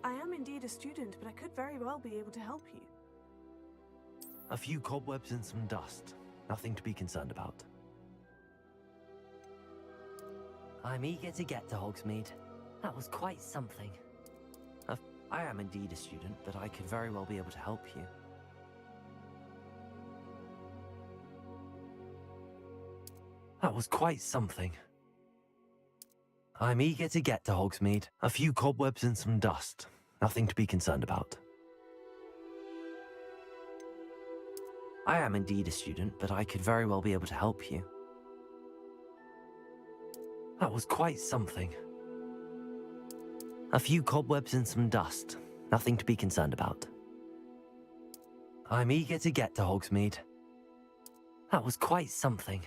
I am indeed a student, but I could very well be able to help you. A few cobwebs and some dust. Nothing to be concerned about. I'm eager to get to Hogsmeade. That was quite something. I am indeed a student, but I could very well be able to help you. That was quite something. I'm eager to get to Hogsmeade. A few cobwebs and some dust. Nothing to be concerned about. I am indeed a student, but I could very well be able to help you. That was quite something. A few cobwebs and some dust. Nothing to be concerned about. I'm eager to get to Hogsmeade. That was quite something.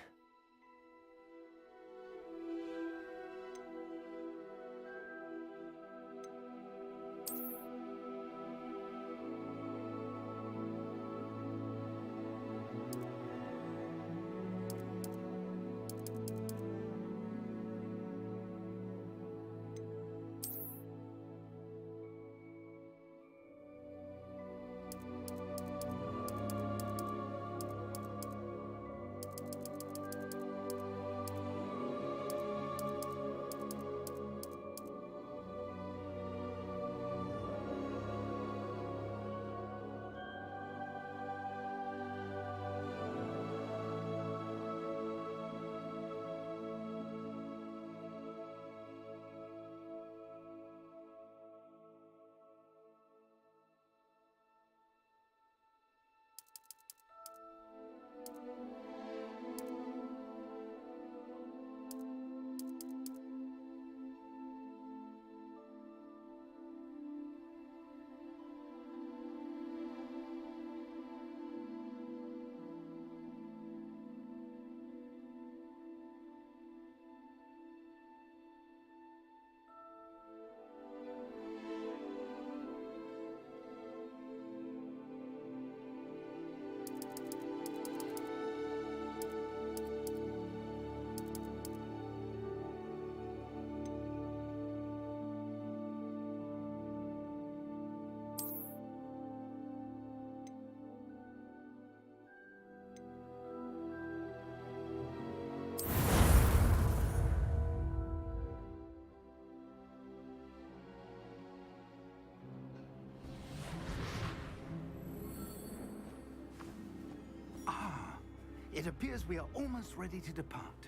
It appears we are almost ready to depart.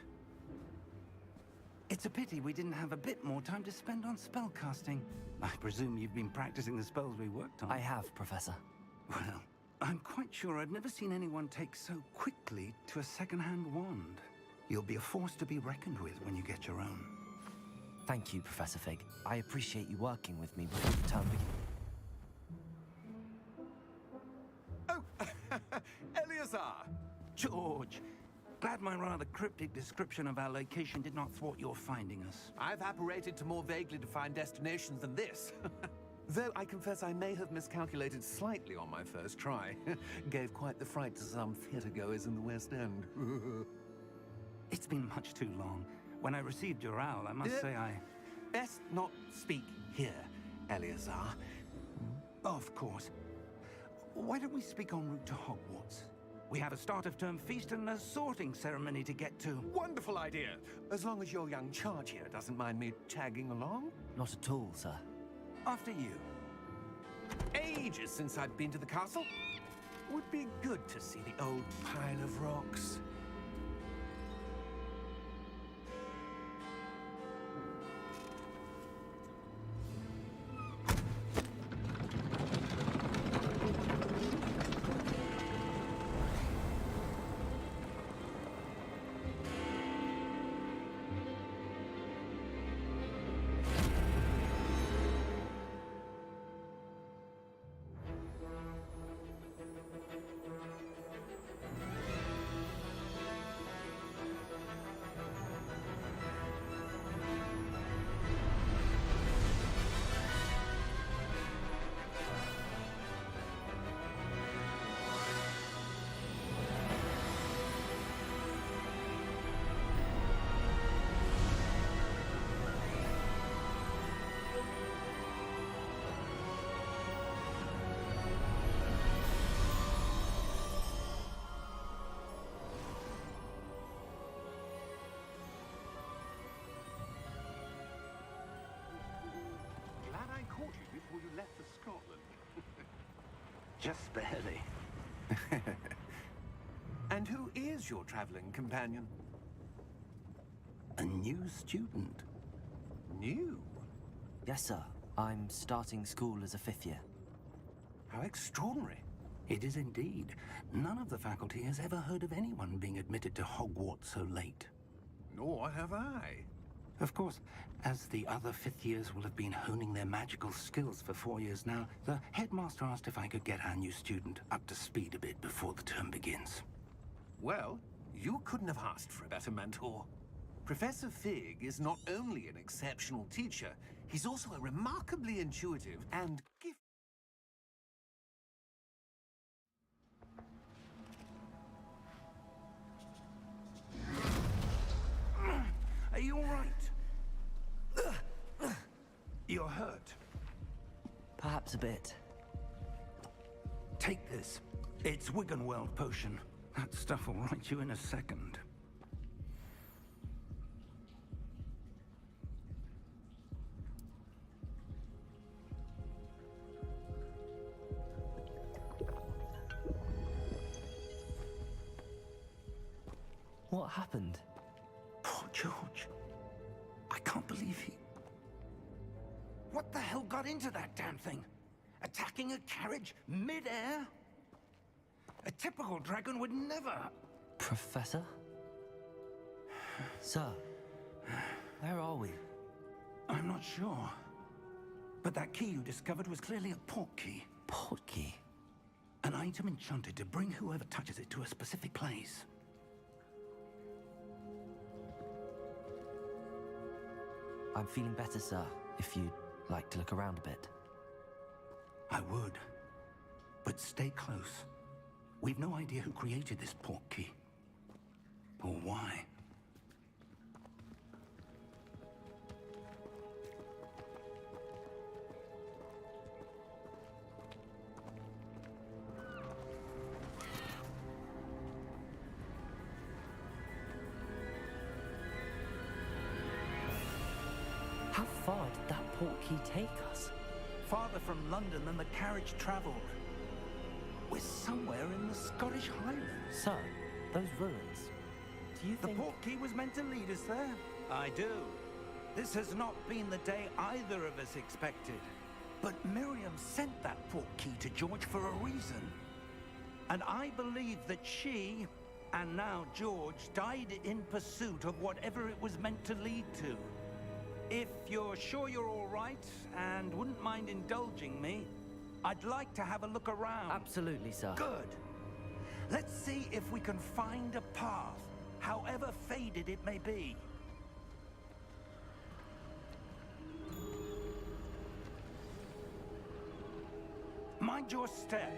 It's a pity we didn't have a bit more time to spend on spellcasting. I presume you've been practicing the spells we worked on. I have, Professor. Well, I'm quite sure I've never seen anyone take so quickly to a second-hand wand. You'll be a force to be reckoned with when you get your own. Thank you, Professor Fig. I appreciate you working with me before the term begins. Oh, Eleazar! George, glad my rather cryptic description of our location did not thwart your finding us. I've apparated to more vaguely defined destinations than this. Though I confess I may have miscalculated slightly on my first try. Gave quite the fright to some theatergoers in the West End. It's been much too long. When I received your owl, I must say I... Best not speak here, Eleazar. Of course. Why don't we speak en route to Hogwarts? We have a start-of-term feast and a sorting ceremony to get to. Wonderful idea! As long as your young charge here doesn't mind me tagging along. Not at all, sir. After you. Ages since I'd been to the castle. Would be good to see the old pile of rocks. for Scotland. Just barely. And who is your traveling companion? A new student. New? Yes, sir. I'm starting school as a 5th year. How extraordinary. It is indeed. None of the faculty has ever heard of anyone being admitted to Hogwarts so late. Nor have I. Of course, as the other 5th years will have been honing their magical skills for 4 years now, the headmaster asked if I could get our new student up to speed a bit before the term begins. Well, you couldn't have asked for a better mentor. Professor Fig is not only an exceptional teacher, he's also a remarkably intuitive and gifted. Are you all right? You're hurt. Perhaps a bit. Take this. It's Wiggenweld potion. That stuff will right you in a second. What happened? Poor George. I can't believe he... What the hell got into that damn thing? Attacking a carriage mid-air? A typical dragon would never... Professor? Sir, where are we? I'm not sure. But that key you discovered was clearly a portkey. Portkey? An item enchanted to bring whoever touches it to a specific place. I'm feeling better, sir, if you'd like to look around a bit. I would. But stay close. We've no idea who created this portkey. Or why. How far did that portkey take us? Farther from London than the carriage traveled. We're somewhere in the Scottish Highlands. Sir, those ruins. Do you The think... portkey was meant to lead us there? I do. This has not been the day either of us expected. But Miriam sent that portkey to George for a reason. And I believe that she, and now George, died in pursuit of whatever it was meant to lead to. If you're sure you're all right, and wouldn't mind indulging me, I'd like to have a look around. Absolutely, sir. Good. Let's see if we can find a path, however faded it may be. Mind your step.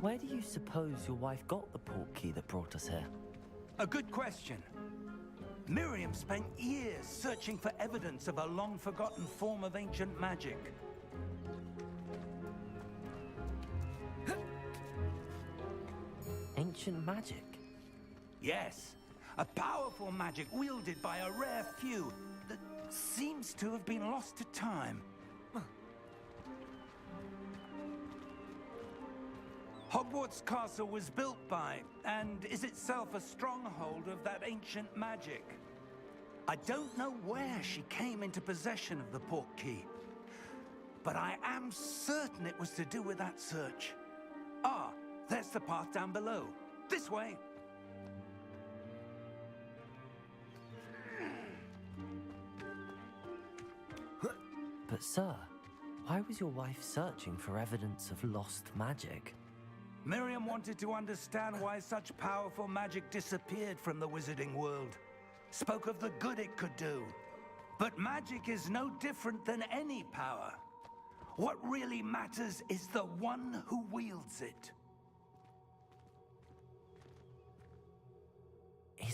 Where do you suppose your wife got the portkey that brought us here? A good question. Miriam spent years searching for evidence of a long-forgotten form of ancient magic. Ancient magic? Yes, a powerful magic wielded by a rare few that seems to have been lost to time. Hogwarts Castle was built by, and is itself a stronghold of that ancient magic. I don't know where she came into possession of the portkey, but I am certain it was to do with that search. Ah, there's the path down below. This way. But sir, why was your wife searching for evidence of lost magic? Miriam wanted to understand why such powerful magic disappeared from the wizarding world. Spoke of the good it could do. But magic is no different than any power. What really matters is the one who wields it.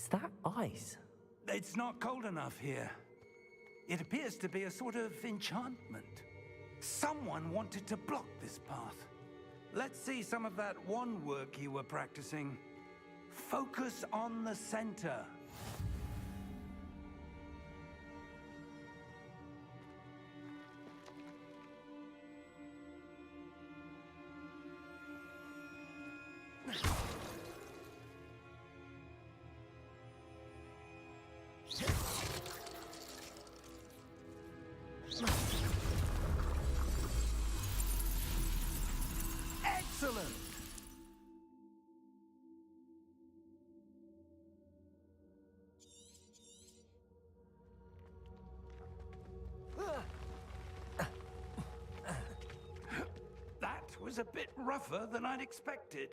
Is that ice? It's not cold enough here. It appears to be a sort of enchantment. Someone wanted to block this path. Let's see some of that wand work you were practicing. Focus on the center. Excellent! That was a bit rougher than I'd expected.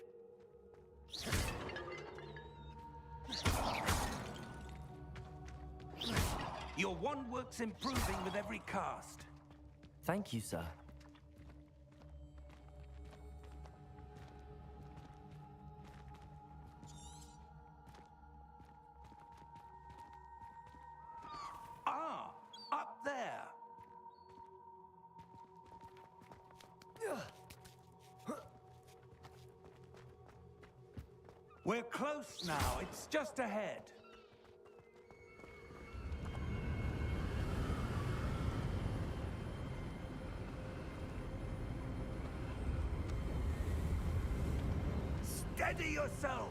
Your wand work's improving with every cast. Thank you, sir. Ah, up there. We're close now. It's just ahead. Steady yourself!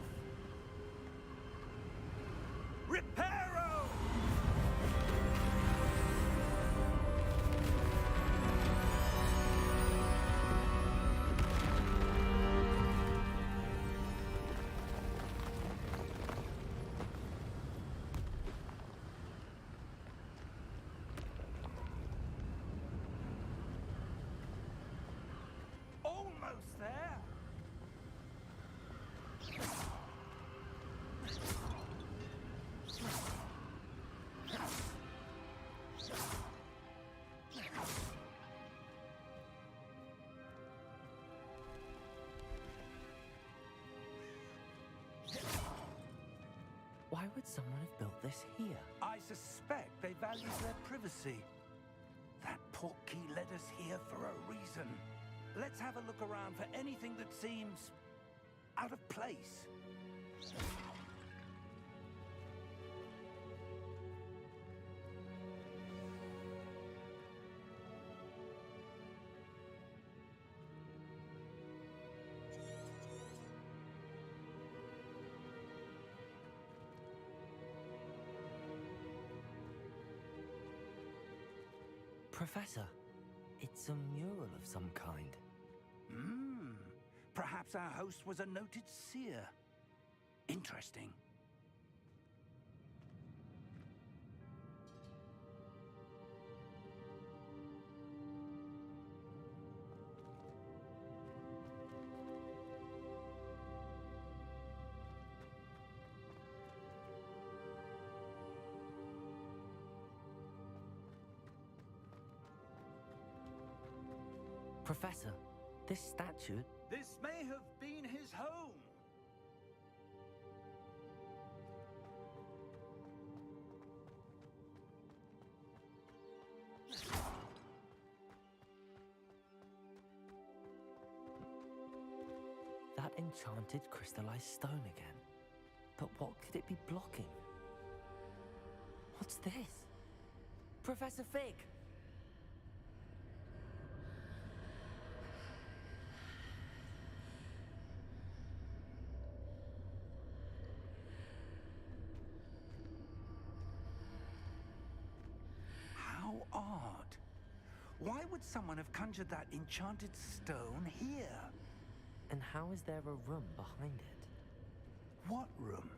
Reparo! Almost there! Why would someone have built this here? I suspect they value their privacy. That portkey led us here for a reason. Let's have a look around for anything that seems out of place. Professor, it's a mural of some kind. Perhaps our host was a noted seer. Interesting. Professor, this statue... This may have been his home. That enchanted crystallized stone again. But what could it be blocking? What's this? Professor Fig! How odd. Why would someone have conjured that enchanted stone here? And how is there a room behind it? What room?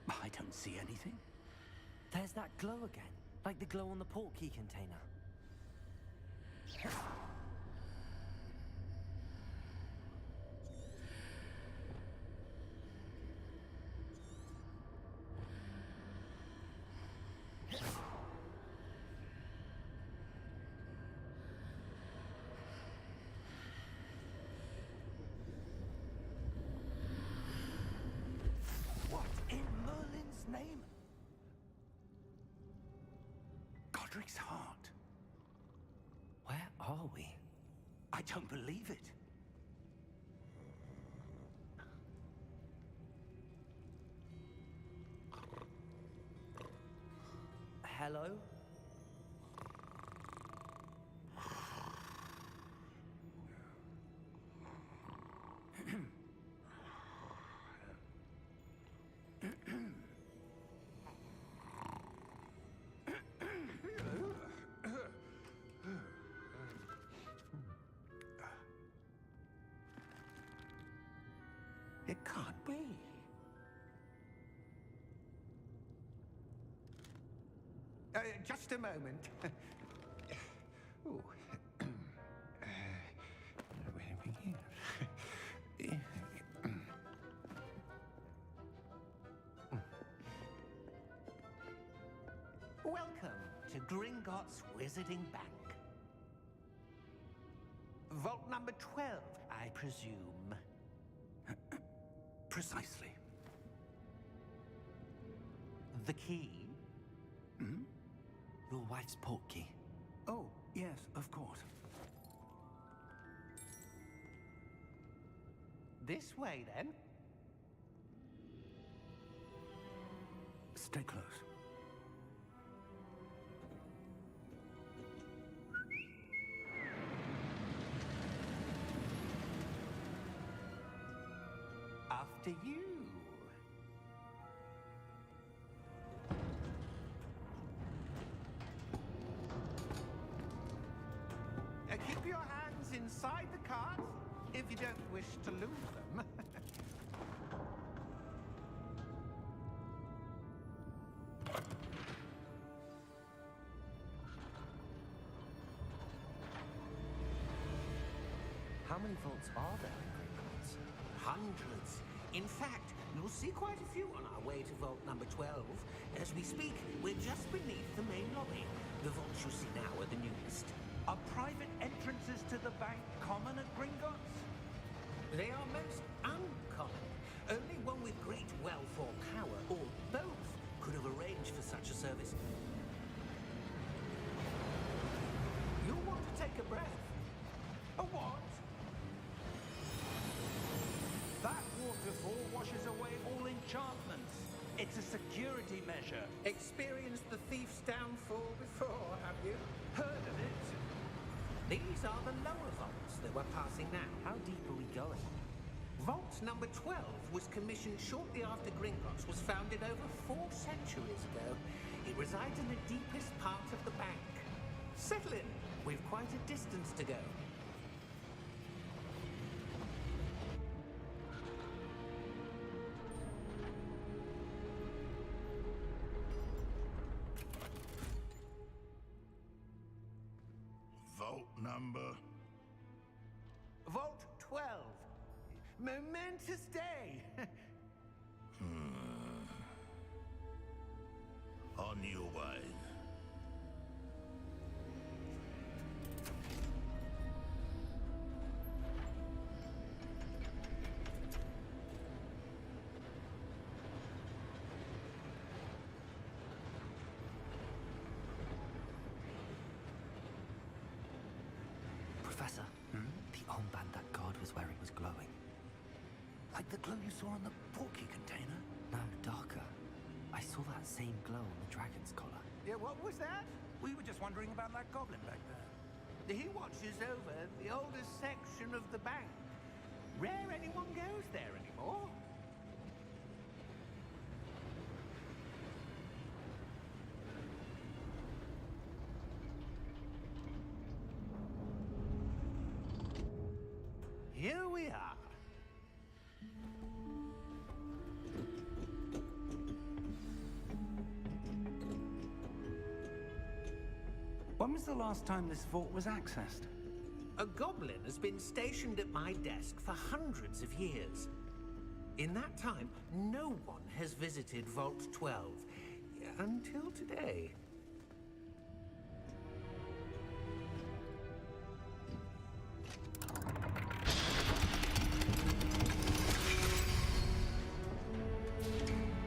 I don't see anything. There's that glow again, like the glow on the portkey container. What in Merlin's name we? I don't believe it. Hello? It can't be. Just a moment. Ooh. Where do we begin? Welcome to Gringotts Wizarding Bank. Vault number 12, I presume. Precisely. The key? Hmm? Your wife's portkey. Oh, yes, of course. This way, then. Stay close. After you. Keep your hands inside the cart if you don't wish to lose them. How many vaults are there in Gringotts? Hundreds. In fact, you'll see quite a few on our way to vault number 12. As we speak, we're just beneath the main lobby. The vaults you see now are the newest. Are private entrances to the bank common at Gringotts? They are most uncommon. Only one with great wealth or power, or both, could have arranged for such a service. You'll want to take a breath. A what? That waterfall washes away all enchantments. It's a security measure. Experienced the thief's downfall before, have you? Heard of it? These are the lower vaults that we're passing now. How deep are we going? Vault number 12 was commissioned shortly after Gringotts was founded over 4 centuries ago. It resides in the deepest part of the bank. Settle in. We've quite a distance to go. Vault number? Vault 12. Momentous day. On your way. Professor, the armband that guard was wearing was glowing. Like the glow you saw on the portkey container? No, darker. I saw that same glow on the dragon's collar. Yeah, what was that? We were just wondering about that goblin back there. He watches over the oldest section of the bank. Rare anyone goes there anymore. Here we are. When was the last time this vault was accessed? A goblin has been stationed at my desk for hundreds of years. In that time, no one has visited Vault 12. Until today.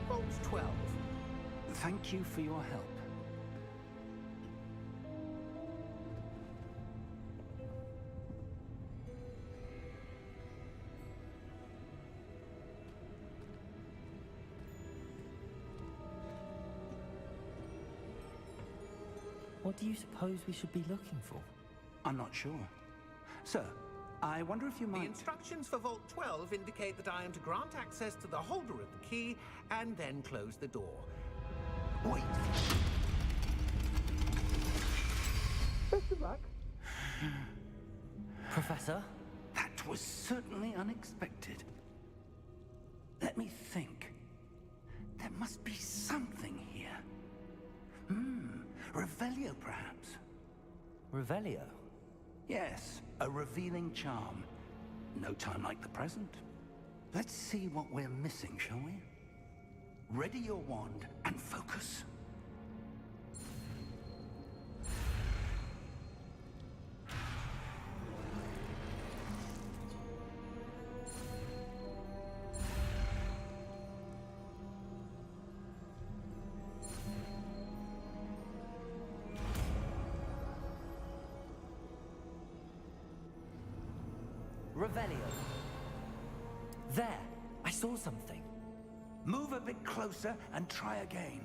Vault 12. Thank you for your help. What do you suppose we should be looking for? I'm not sure. Sir, I wonder if you The might... instructions for Vault 12 indicate that I am to grant access to the holder of the key and then close the door. Wait. Best of luck. Professor? That was certainly unexpected. Let me think. There must be something here. Revelio, perhaps. Revelio? Yes, a revealing charm. No time like the present. Let's see what we're missing, shall we? Ready your wand and focus. Revelio. There! I saw something. Move a bit closer and try again.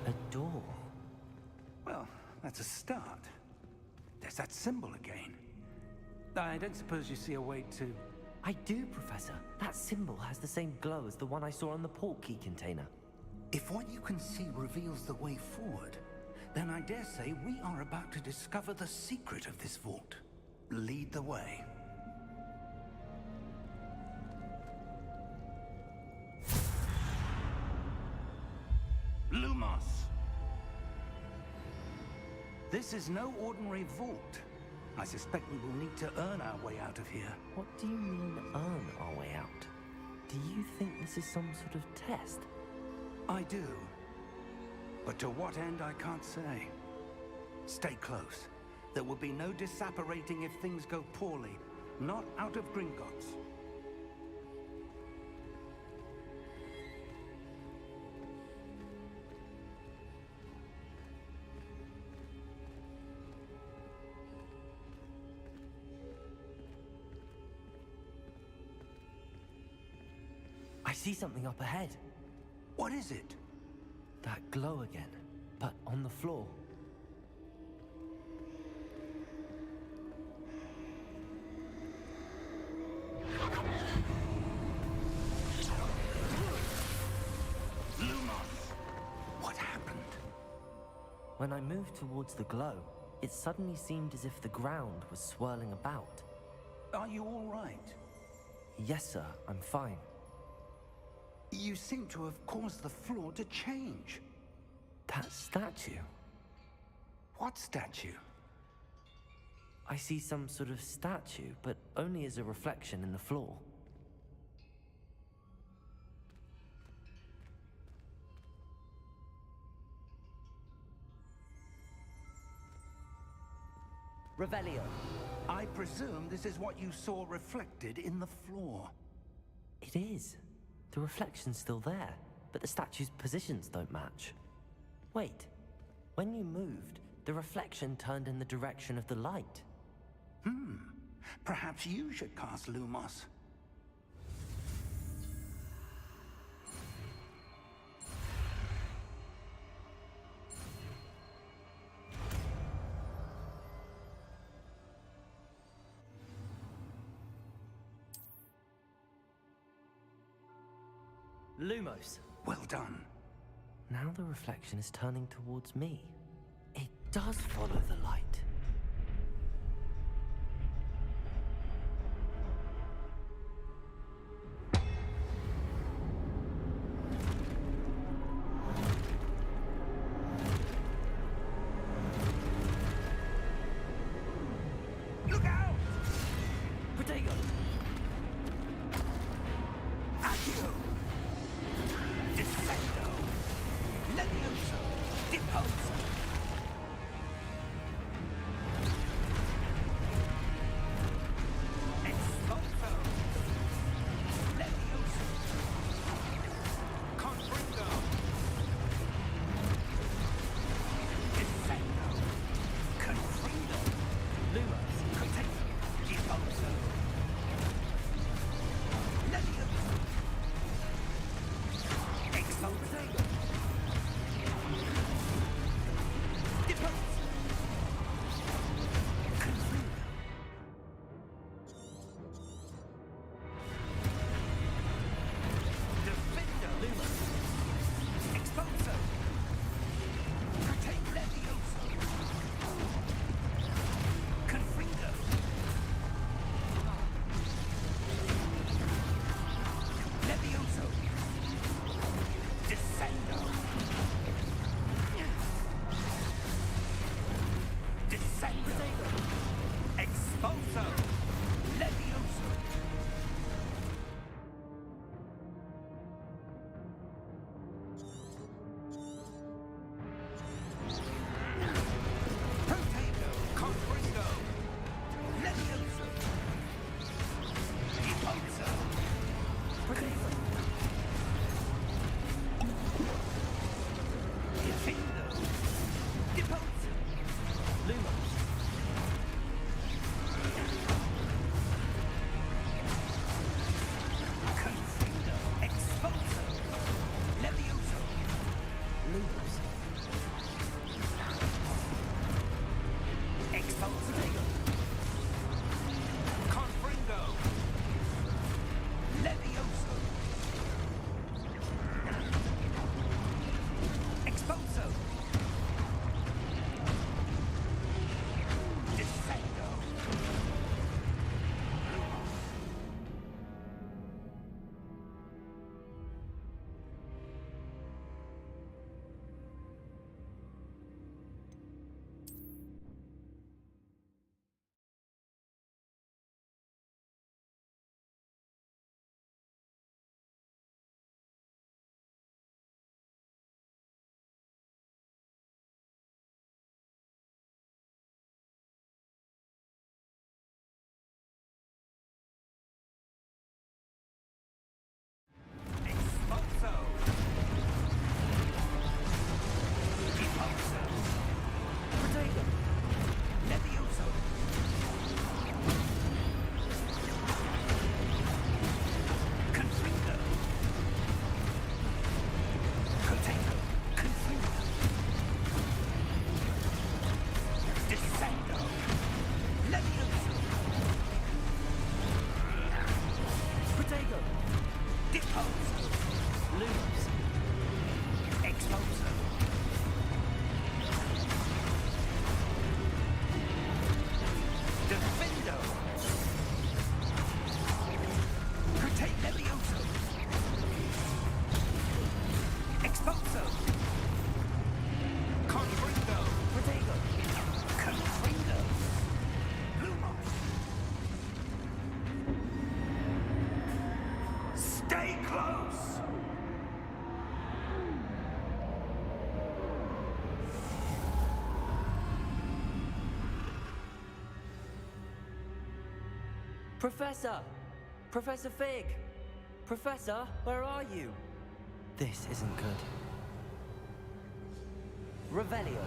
A door. Well, that's a start. There's that symbol again. I don't suppose you see a way to... I do, Professor. That symbol has the same glow as the one I saw on the portkey container. If what you can see reveals the way forward, then I dare say we are about to discover the secret of this vault. Lead the way. Lumos! This is no ordinary vault. I suspect we will need to earn our way out of here. What do you mean, earn our way out? Do you think this is some sort of test? I do. But to what end, I can't say. Stay close. There will be no disapparating if things go poorly. Not out of Gringotts. I see something up ahead. What is it? That glow again, but on the floor. Lumos! What happened? When I moved towards the glow, it suddenly seemed as if the ground was swirling about. Are you all right? Yes, sir, I'm fine. You seem to have caused the floor to change. That statue? What statue? I see some sort of statue, but only as a reflection in the floor. Revelio. I presume this is what you saw reflected in the floor. It is. The reflection's still there, but the statue's positions don't match. Wait. When you moved, the reflection turned in the direction of the light. Perhaps you should cast Lumos. Lumos. Well done. Now the reflection is turning towards me. It does follow the light. Look out! Protego! Accio! Descendo! Levioso! Deposo! Expulso! Levioso! Potato! Confringo! Levioso! Expulso! Potato! Defendo! Deposo! Lumos. Confringo! Expulso! Levioso! Lumos. Expulso! Confringo! Levioso! Expulso! Descendo! Expulso! Expulso! Potato! Levioso! Confringo! Potato! Confringo! Descendo! Levioso! Potato! Deposo! Lumos. Expulso! Defendo! Protect Levioso! Expulso! Confringo! Potato! Confringo! Lumos! Stay close! Professor! Professor Fig! Professor, where are you? This isn't good. Revelio.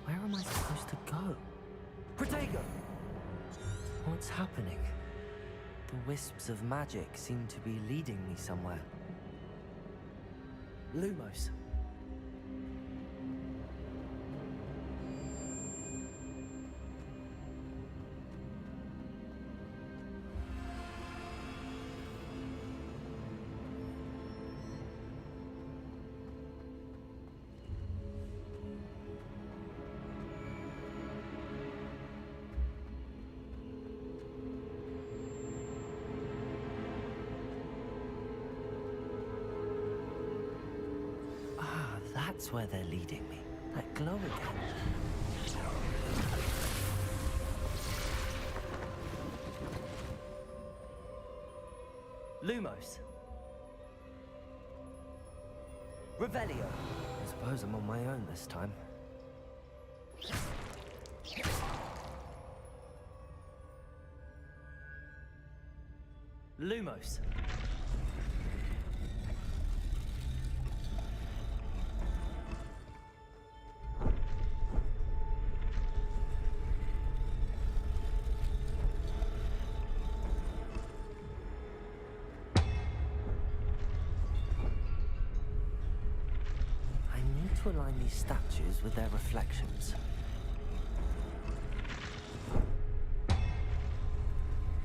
Where am I supposed to go? Protego! What's happening? The wisps of magic seem to be leading me somewhere. Lumos. That's where they're leading me. That glow again. Lumos. Revelio. I suppose I'm on my own this time. Lumos. I need to align these statues with their reflections.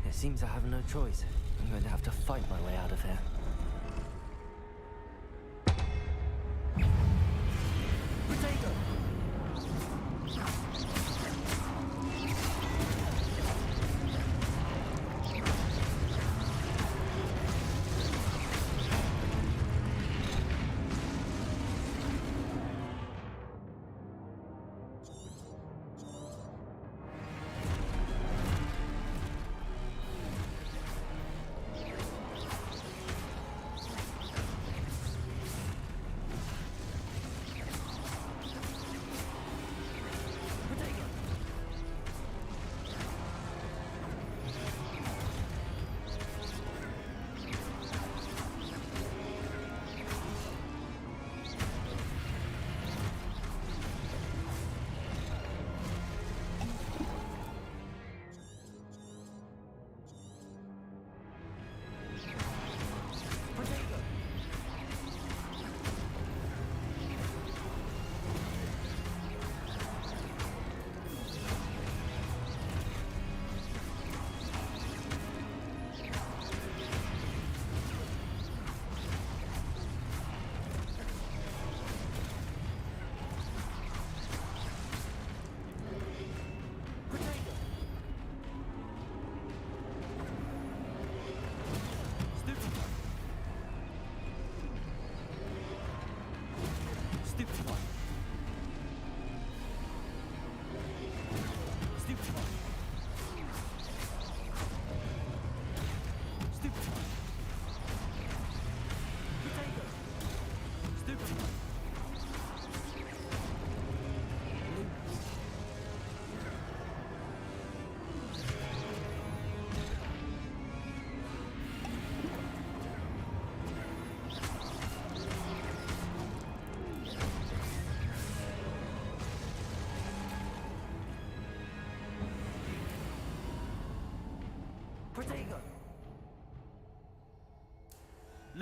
It seems I have no choice. I'm going to have to fight my way out of here. Protego!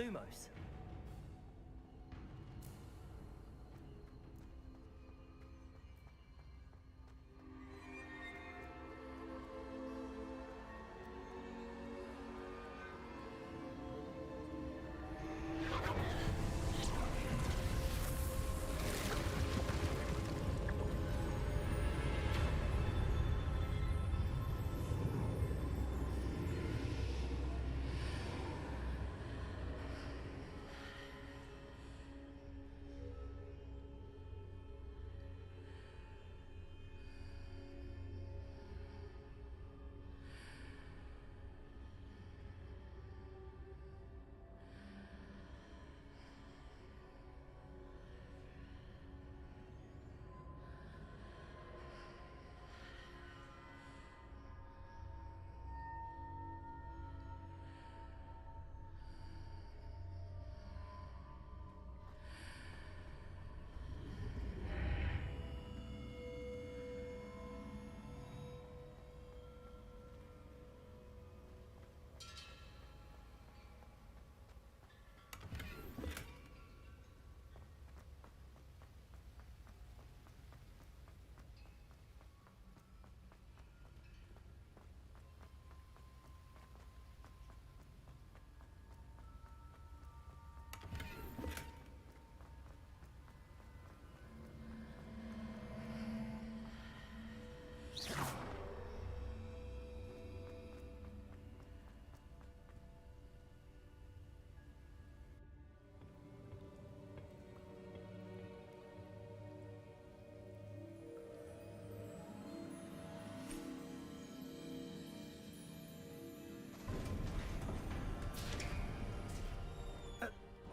Lumos.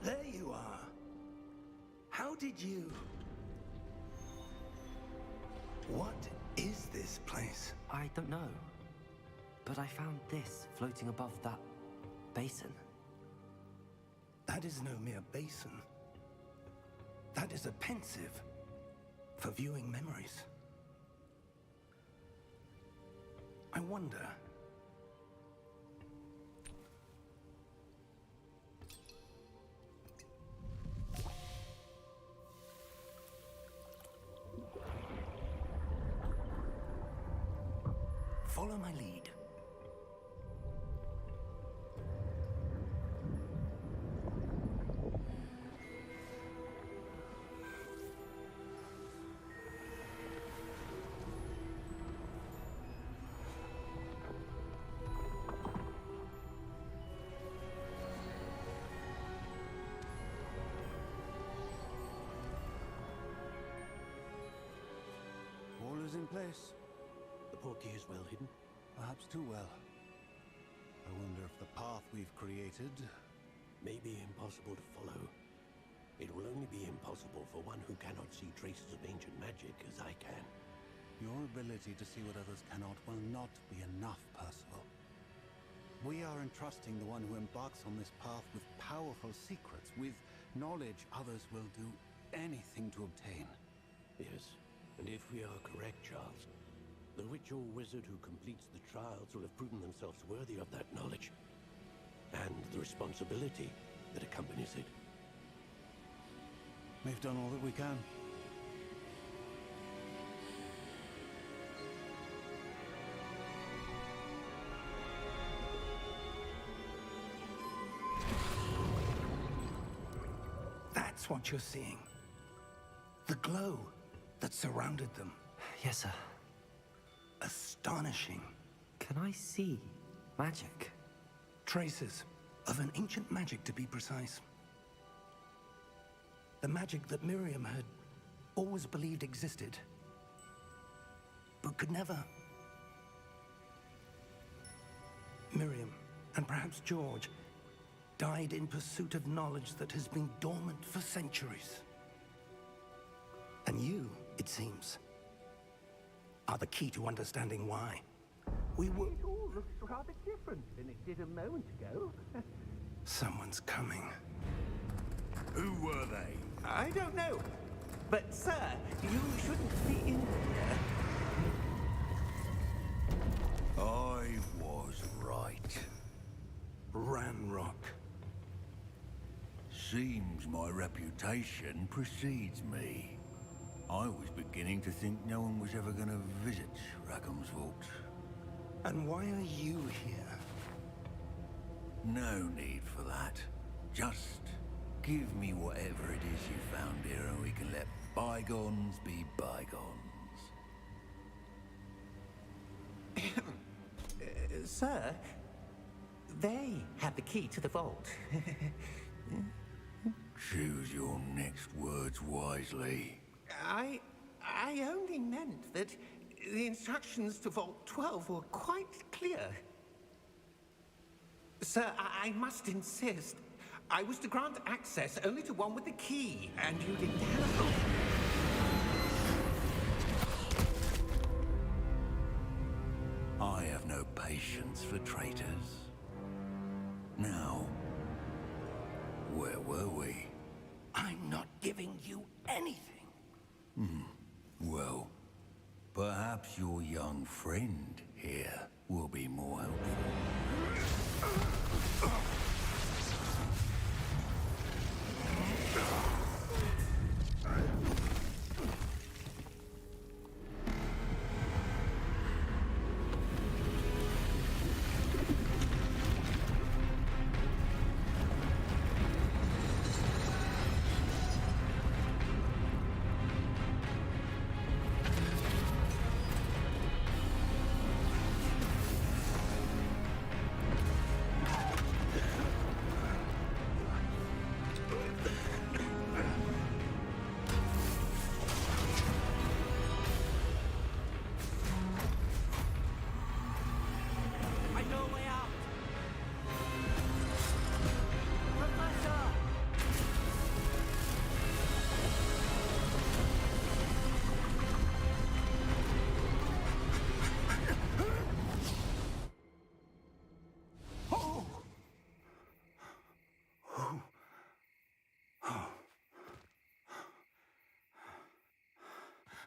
There you are. How did you... What is this place? I don't know. But I found this floating above that basin. That is no mere basin. That is a pensive for viewing memories. I wonder... Follow my lead. All is in place. The portkey is well hidden. Perhaps too well. I wonder if the path we've created... May be impossible to follow. It will only be impossible for one who cannot see traces of ancient magic as I can. Your ability to see what others cannot will not be enough, Percival. We are entrusting the one who embarks on this path with powerful secrets, with knowledge others will do anything to obtain. Yes, and if we are correct, Charles, the witch or wizard who completes the trials will have proven themselves worthy of that knowledge, and the responsibility that accompanies it. We've done all that we can. That's what you're seeing. The glow that surrounded them. Yes, sir. Astonishing. Can I see magic? Traces of an ancient magic, to be precise. The magic that Miriam had always believed existed, but could never. Miriam, and perhaps George, died in pursuit of knowledge that has been dormant for centuries. And you, it seems, are the key to understanding why. We were... It all looks rather different than it did a moment ago. Someone's coming. Who were they? I don't know. But, sir, you shouldn't be in here. I was right. Ranrock. Seems my reputation precedes me. I was beginning to think no one was ever going to visit Rackham's vault. And why are you here? No need for that. Just give me whatever it is you found here and we can let bygones be bygones. Sir, they had the key to the vault. Choose your next words wisely. I only meant that the instructions to Vault 12 were quite clear. Sir, I must insist. I was to grant access only to one with the key, and you didn't have it. I have no patience for traitors. Now, where were we? I'm not giving you anything. Well, perhaps your young friend here will be more helpful.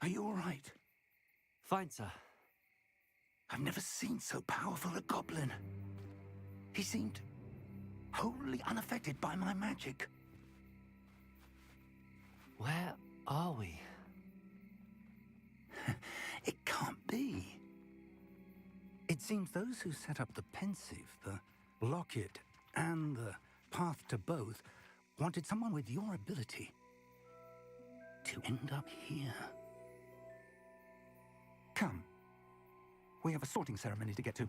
Are you all right? Fine, sir. I've never seen so powerful a goblin. He seemed wholly unaffected by my magic. Where are we? It can't be. It seems those who set up the pensive, the locket, and the path to both wanted someone with your ability to end up here. Come. We have a sorting ceremony to get to.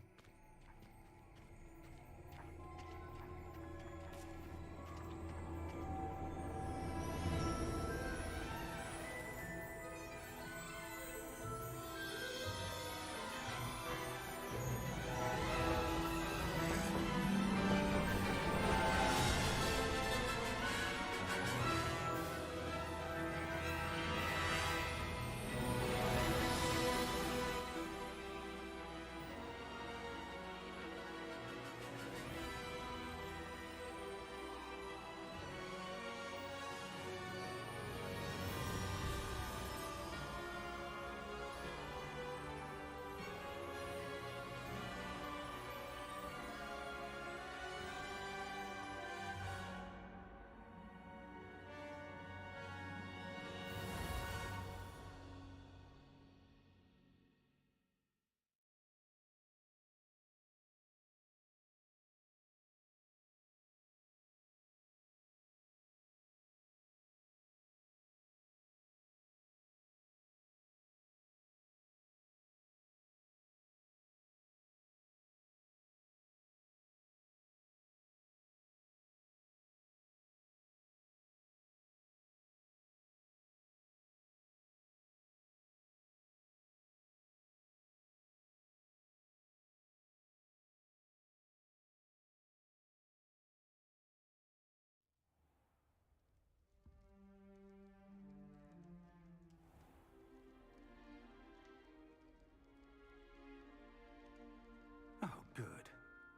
Oh, good.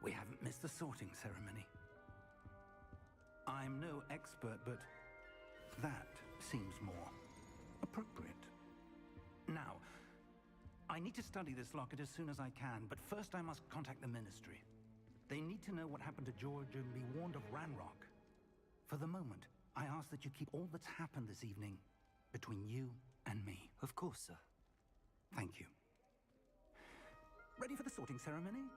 We haven't missed the sorting ceremony. I'm no expert, but that seems more appropriate. Now, I need to study this locket as soon as I can, but first I must contact the Ministry. They need to know what happened to George and be warned of Ranrock. For the moment, I ask that you keep all that's happened this evening between you and me. Of course, sir. Thank you. Ready for the sorting ceremony?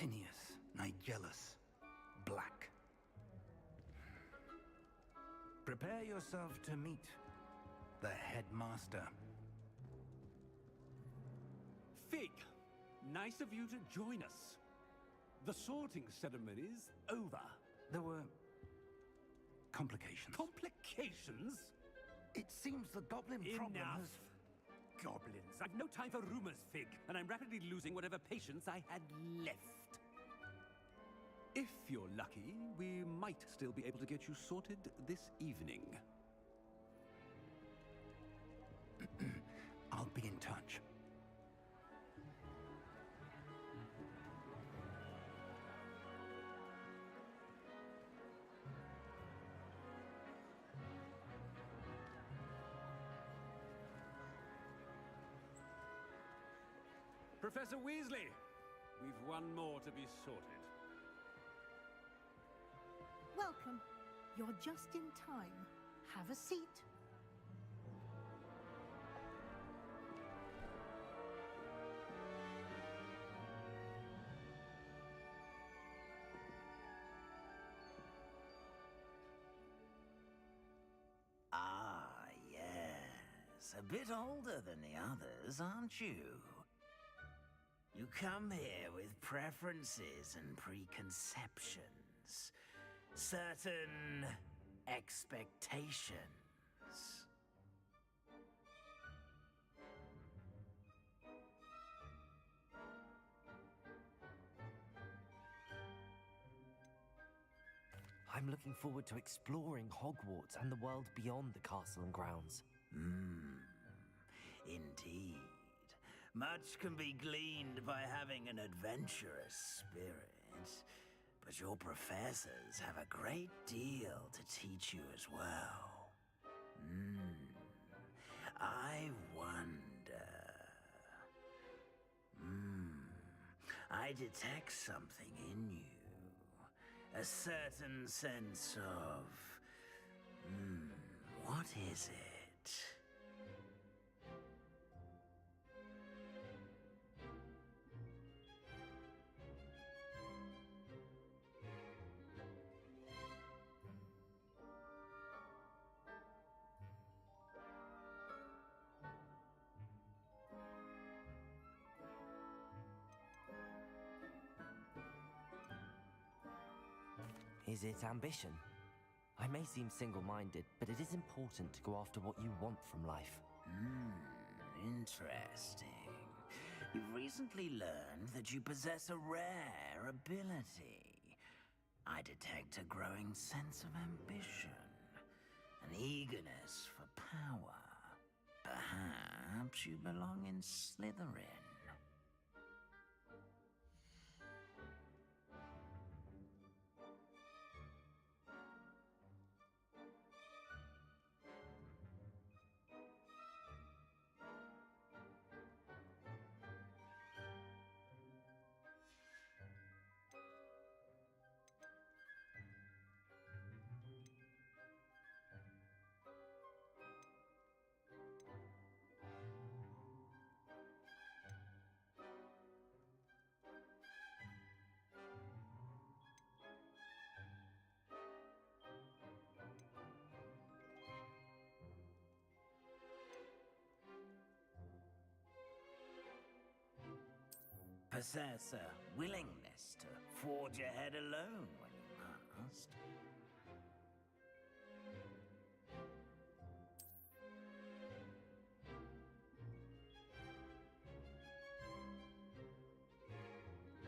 Phineas, Nigellus, Black. Prepare yourself to meet the headmaster. Fig, nice of you to join us. The sorting ceremony's over. There were complications. Complications? It seems the goblin problem Enough. has... Goblins. I've no time for rumors, Fig, and I'm rapidly losing whatever patience I had left. If you're lucky, we might still be able to get you sorted this evening. I'll be in touch. Professor Weasley, we've one more to be sorted. Welcome. You're just in time. Have a seat. Ah, yes. A bit older than the others, aren't you? You come here with preferences and preconceptions. Certain expectations. I'm looking forward to exploring Hogwarts and the world beyond the castle and grounds. Indeed. Much can be gleaned by having an adventurous spirit. But your professors have a great deal to teach you as well. I wonder... I detect something in you. A certain sense of... what is it? Is it ambition? I may seem single-minded, but it is important to go after what you want from life. Interesting. You've recently learned that you possess a rare ability. I detect a growing sense of ambition, an eagerness for power. Perhaps you belong in Slytherin. Possess a willingness to forge ahead alone when you must.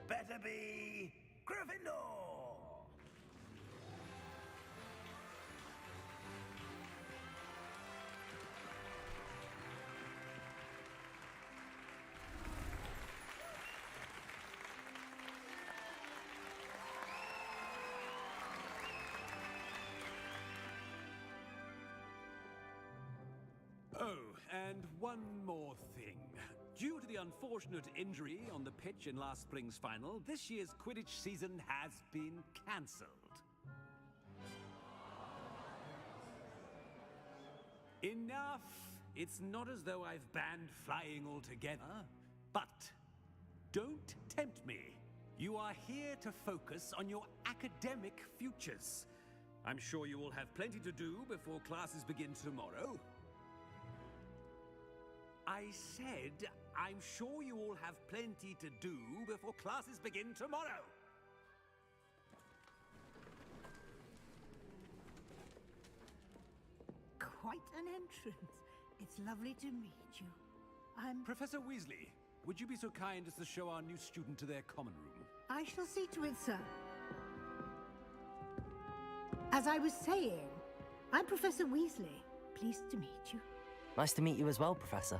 Better be Gryffindor! And one more thing. Due to the unfortunate injury on the pitch in last spring's final, this year's Quidditch season has been cancelled. Enough! It's not as though I've banned flying altogether, but don't tempt me. You are here to focus on your academic futures. I'm sure you will have plenty to do before classes begin tomorrow. I said, I'm sure you all have plenty to do before classes begin tomorrow. Quite an entrance. It's lovely to meet you. Professor Weasley, would you be so kind as to show our new student to their common room? I shall see to it, sir. As I was saying, I'm Professor Weasley. Pleased to meet you. Nice to meet you as well, Professor.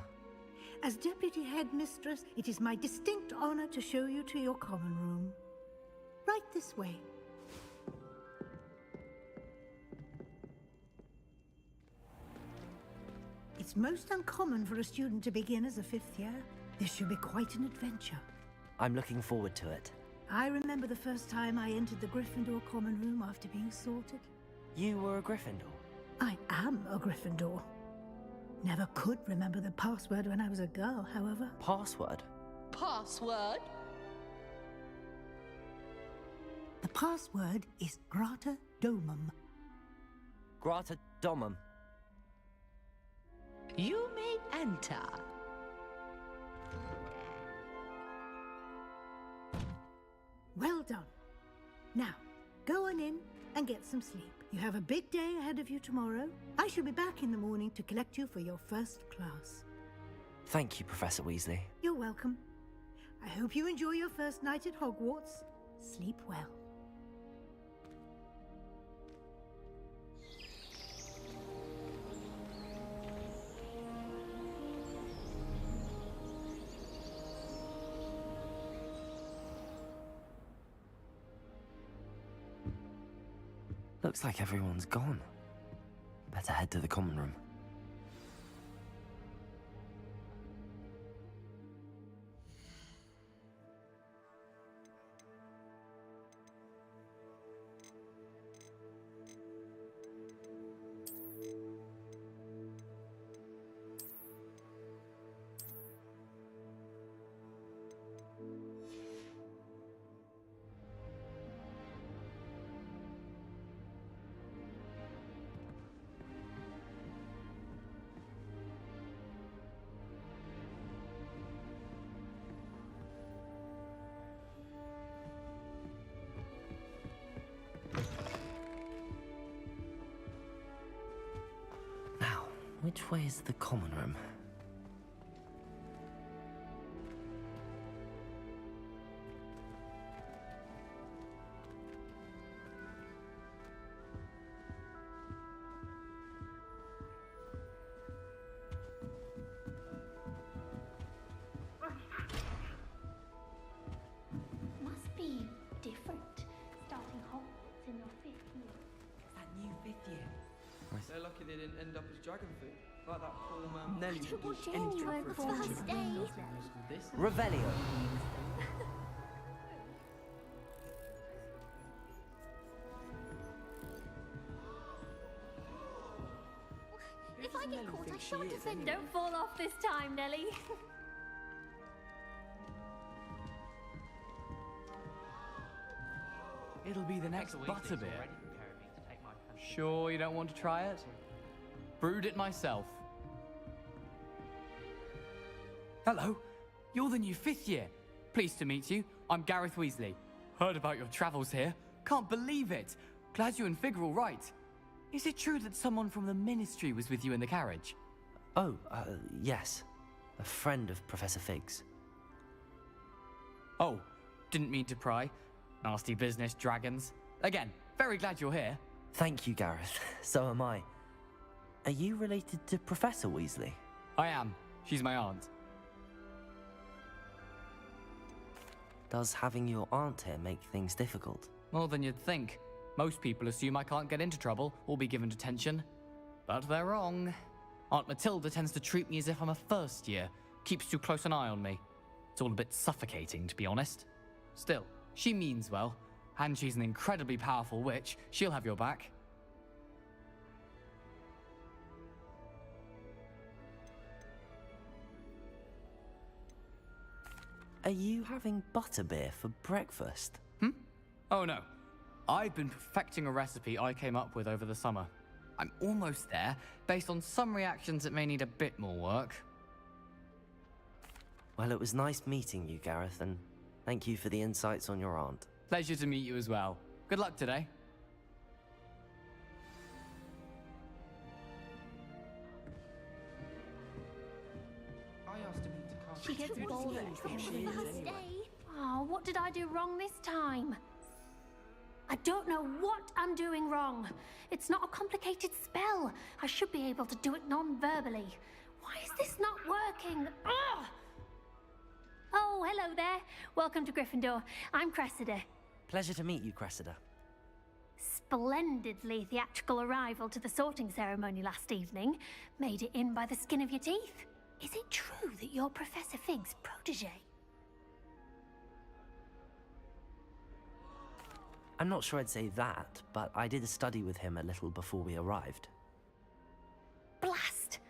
As Deputy Headmistress, it is my distinct honor to show you to your common room. Right this way. It's most uncommon for a student to begin as a fifth year. This should be quite an adventure. I'm looking forward to it. I remember the first time I entered the Gryffindor common room after being sorted. You were a Gryffindor? I am a Gryffindor. Never could remember the password when I was a girl, however. Password? Password? The password is Grata Domum. Grata Domum. You may enter. Well done. Now, go on in and get some sleep. You have a big day ahead of you tomorrow. I shall be back in the morning to collect you for your first class. Thank you, Professor Weasley. You're welcome. I hope you enjoy your first night at Hogwarts. Sleep well. Looks like everyone's gone. Better head to the common room. Which way is the common room? Must be different starting Hogwarts in your 5th year. That new 5th year. They're lucky they didn't end up as dragon food, like that poor man. I don't want anywhere the first day. Revelio. If I get caught, I shan't defend. Don't fall off this time, Nellie. It'll be the next butterbeer. Sure you don't want to try it? Brewed it myself. Hello, you're the new 5th year. Pleased to meet you. I'm Gareth Weasley. Heard about your travels here. Can't believe it. Glad you and Fig are all right. Is it true that someone from the Ministry was with you in the carriage? Oh, yes. A friend of Professor Fig's. Oh, didn't mean to pry. Nasty business, dragons. Again, very glad you're here. Thank you, Gareth. So am I. Are you related to Professor Weasley? I am. She's my aunt. Does having your aunt here make things difficult? More than you'd think. Most people assume I can't get into trouble or be given detention. But they're wrong. Aunt Matilda tends to treat me as if I'm a first year, keeps too close an eye on me. It's all a bit suffocating, to be honest. Still, she means well, and she's an incredibly powerful witch. She'll have your back. Are you having butterbeer for breakfast? Oh no. I've been perfecting a recipe I came up with over the summer. I'm almost there, based on some reactions that may need a bit more work. Well, it was nice meeting you, Gareth, and thank you for the insights on your aunt. Pleasure to meet you as well. Good luck today. I asked him to cast. She gets bolder every first day. Oh, what did I do wrong this time? I don't know what I'm doing wrong. It's not a complicated spell. I should be able to do it non-verbally. Why is this not working? Ugh! Oh, hello there. Welcome to Gryffindor. I'm Cressida. Pleasure to meet you, Cressida. Splendidly theatrical arrival to the sorting ceremony last evening. Made it in by the skin of your teeth. Is it true that you're Professor Fig's protege? I'm not sure I'd say that, but I did a study with him a little before we arrived. Blast!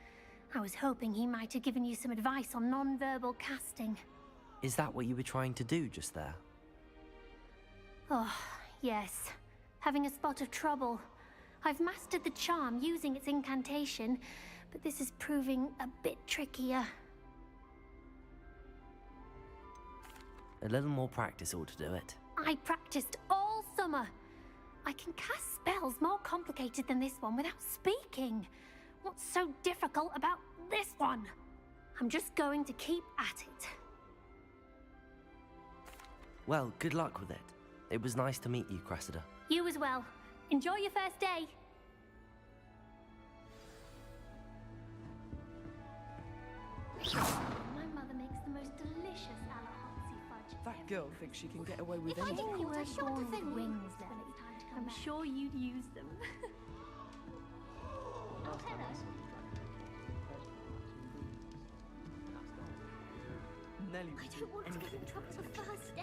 I was hoping he might have given you some advice on non-verbal casting. Is that what you were trying to do just there? Oh, yes. Having a spot of trouble. I've mastered the charm using its incantation, but this is proving a bit trickier. A little more practice ought to do it. I practiced all summer. I can cast spells more complicated than this one without speaking. What's so difficult about this one? I'm just going to keep at it. Well, good luck with it. It was nice to meet you, Cressida. You as well. Enjoy your first day. My mother makes the most delicious Alahansi fudge. That girl thinks she can get away with If I anything. didn't you were born with wings, Lily, I'm sure you'd use them. Oh, hello. Nelly. I don't want to get in trouble the first day.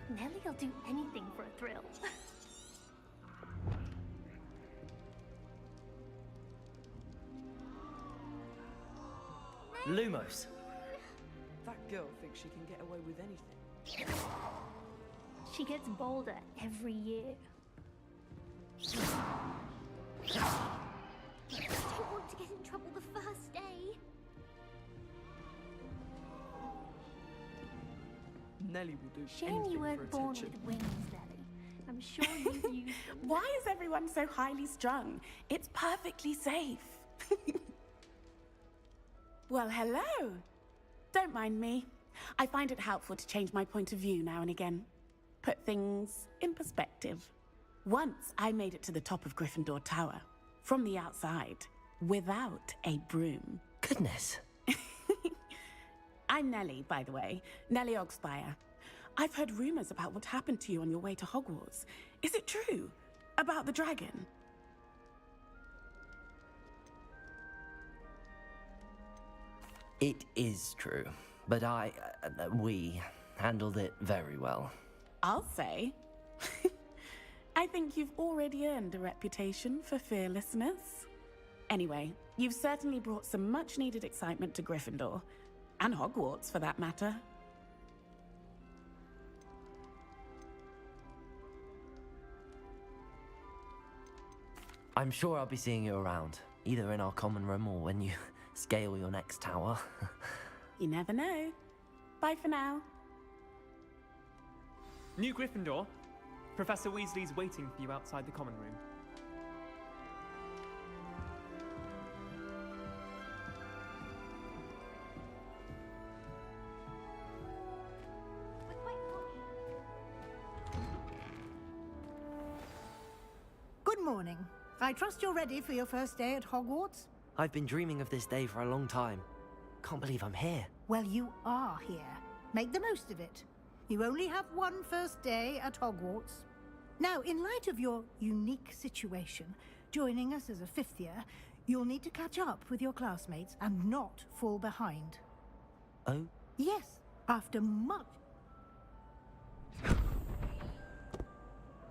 Nellie'll do anything for a thrill. Lumos! That girl thinks she can get away with anything. She gets bolder every year. I don't want to get in trouble the first day. Nelly will do Shame anything you for weren't born attention. with wings, Lily. I'm sure you'd use them. Why is everyone so highly strung? It's perfectly safe. Well, hello. Don't mind me. I find it helpful to change my point of view now and again. Put things in perspective. Once I made it to the top of Gryffindor Tower, from the outside, without a broom. Goodness. I'm Nellie, by the way. Nellie Ogspire. I've heard rumors about what happened to you on your way to Hogwarts. Is it true? About the dragon? It is true, but we handled it very well. I'll say. I think you've already earned a reputation for fearlessness. Anyway, you've certainly brought some much-needed excitement to Gryffindor. And Hogwarts, for that matter. I'm sure I'll be seeing you around, either in our common room or when you scale your next tower. You never know. Bye for now. New Gryffindor. Professor Weasley's waiting for you outside the common room. Good morning. I trust you're ready for your first day at Hogwarts? I've been dreaming of this day for a long time. Can't believe I'm here. Well, you are here. Make the most of it. You only have one first day at Hogwarts. Now, in light of your unique situation, joining us as a fifth year, You'll need to catch up with your classmates and not fall behind. Oh? Yes, after much...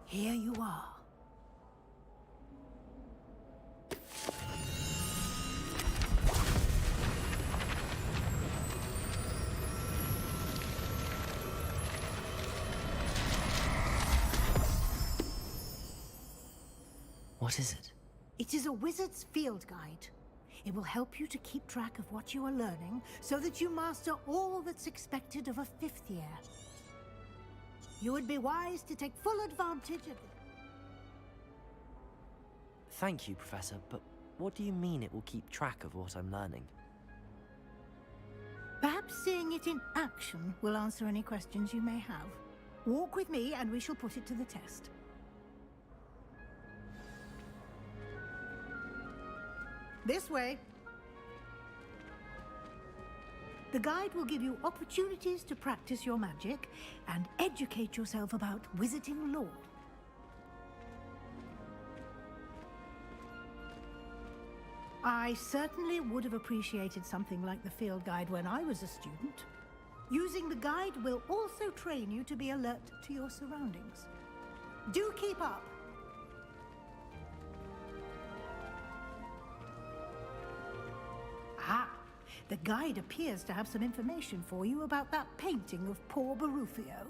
Here you are. What is it? It is a wizard's field guide. It will help you to keep track of what you are learning so that you master all that's expected of a 5th year. You would be wise to take full advantage of it. Thank you, Professor, but what do you mean it will keep track of what I'm learning? Perhaps seeing it in action will answer any questions you may have. Walk with me and we shall put it to the test. This way. The guide will give you opportunities to practice your magic and educate yourself about wizarding lore. I certainly would have appreciated something like the field guide when I was a student. Using the guide will also train you to be alert to your surroundings. Do keep up! Ah, the guide appears to have some information for you about that painting of poor Barufio.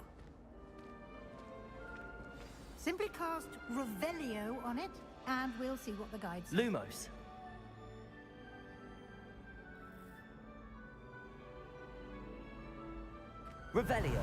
Simply cast Revelio on it, and we'll see what the guide says. Lumos. Revelio.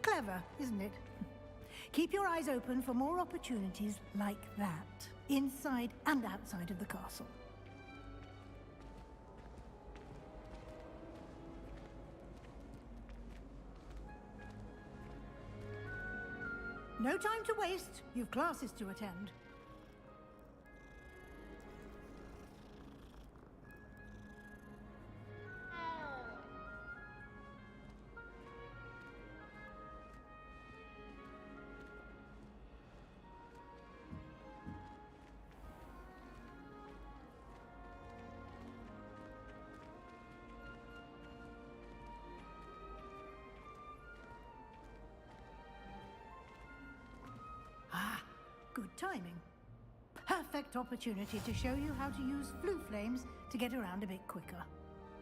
Clever, isn't it? Keep your eyes open for more opportunities like that, inside and outside of the castle. No time to waste. You've classes to attend. Good timing. Perfect opportunity to show you how to use flue flames to get around a bit quicker.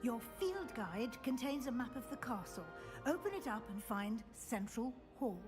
Your field guide contains a map of the castle. Open it up and find Central Hall.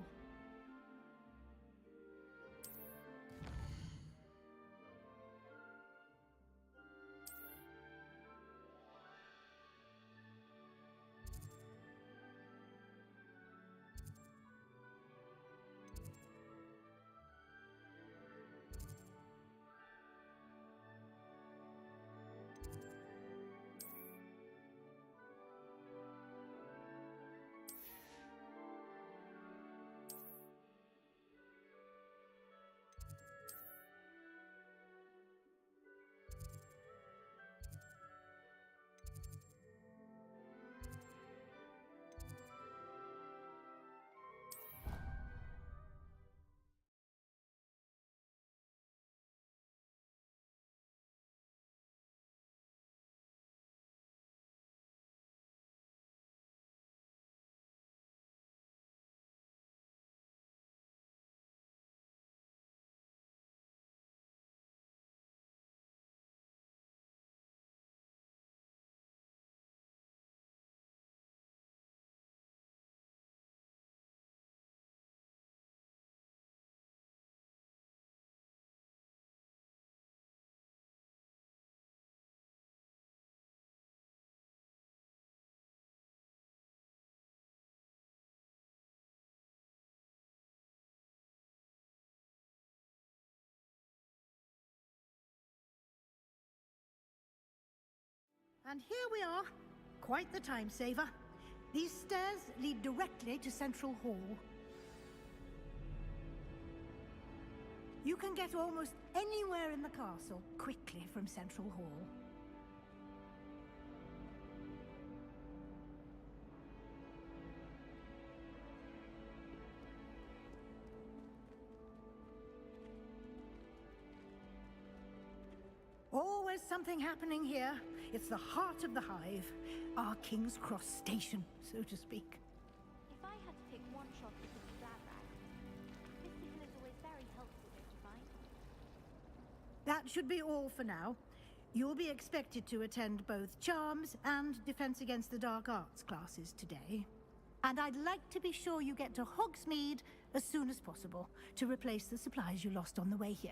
And here we are. Quite the time saver. These stairs lead directly to Central Hall. You can get almost anywhere in the castle quickly from Central Hall. Always something happening here. It's the heart of the hive. Our King's Cross station, so to speak. If I had to pick one shot at the glad rags, this signal is always very helpful, don't you find? That should be all for now. You'll be expected to attend both Charms and Defense Against the Dark Arts classes today. And I'd like to be sure you get to Hogsmeade as soon as possible to replace the supplies you lost on the way here.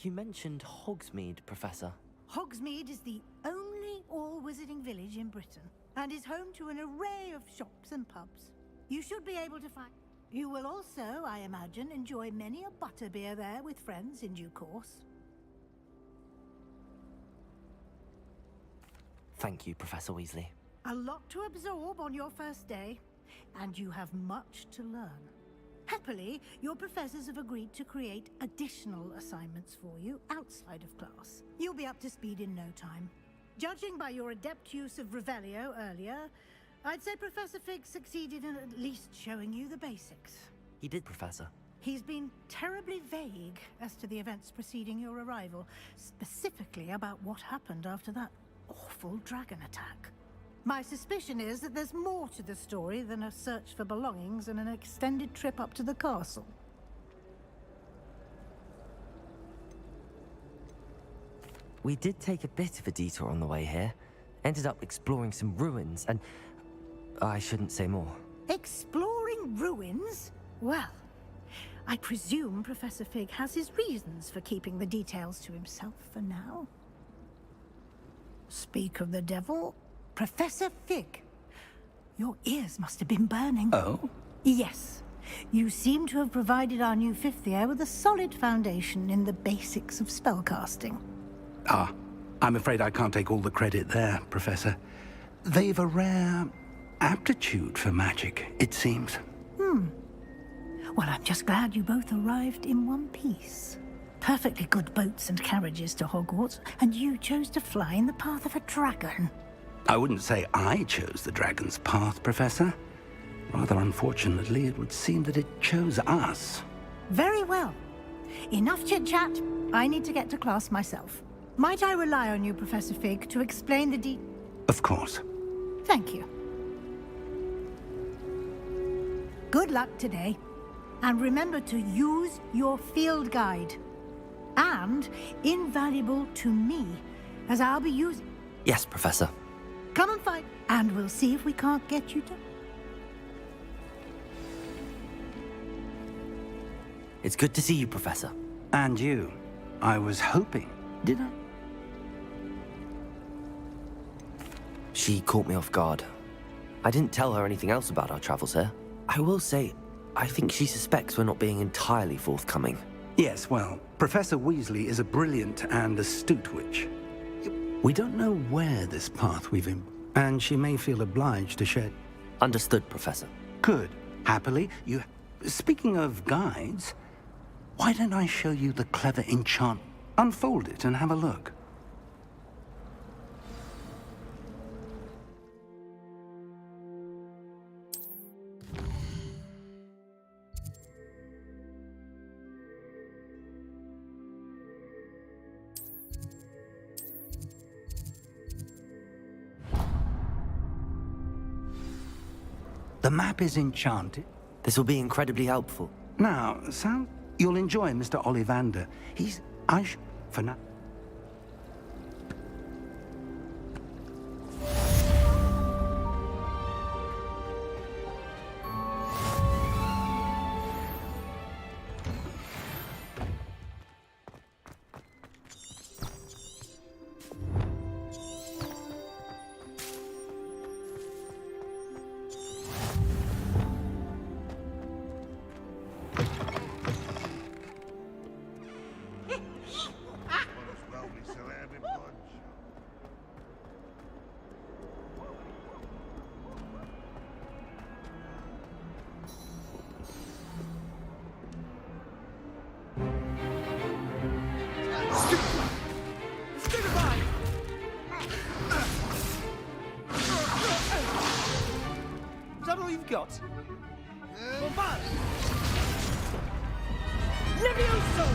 You mentioned Hogsmeade, Professor. Hogsmeade is the only all-wizarding village in Britain, and is home to an array of shops and pubs. You should be able to find... You will also, I imagine, enjoy many a butterbeer there with friends in due course. Thank you, Professor Weasley. A lot to absorb on your first day, and you have much to learn. Happily, your professors have agreed to create additional assignments for you outside of class. You'll be up to speed in no time. Judging by your adept use of Revelio earlier, I'd say Professor Fig succeeded in at least showing you the basics. He did, Professor. He's been terribly vague as to the events preceding your arrival, specifically about what happened after that awful dragon attack. My suspicion is that there's more to the story than a search for belongings and an extended trip up to the castle. We did take a bit of a detour on the way here. Ended up exploring some ruins and... I shouldn't say more. Exploring ruins? Well, I presume Professor Fig has his reasons for keeping the details to himself for now. Speak of the devil... Professor Fig, your ears must have been burning. Oh? Yes. You seem to have provided our new fifth year with a solid foundation in the basics of spellcasting. Ah, I'm afraid I can't take all the credit there, Professor. They've a rare aptitude for magic, it seems. Well, I'm just glad you both arrived in one piece. Perfectly good boats and carriages to Hogwarts, and you chose to fly in the path of a dragon. I wouldn't say I chose the dragon's path, Professor. Rather unfortunately, it would seem that it chose us. Very well. Enough chit-chat. I need to get to class myself. Might I rely on you, Professor Fig, to explain the Of course. Thank you. Good luck today. And remember to use your field guide. And invaluable to me, as I'll be using... Yes, Professor. Come and fight, and we'll see if we can't get you to... It's good to see you, Professor. And you. I was hoping. Did I? She caught me off guard. I didn't tell her anything else about our travels here. I will say, I think she suspects we're not being entirely forthcoming. Yes, well, Professor Weasley is a brilliant and astute witch. We don't know where this path we've in, and she may feel obliged to share... Understood, Professor. Good. Happily, you... Speaking of guides, why don't I show you the clever enchant... Unfold it and have a look. The map is enchanted. This will be incredibly helpful. Now, Sam, you'll enjoy Mr. Ollivander. For now... got? Levioso!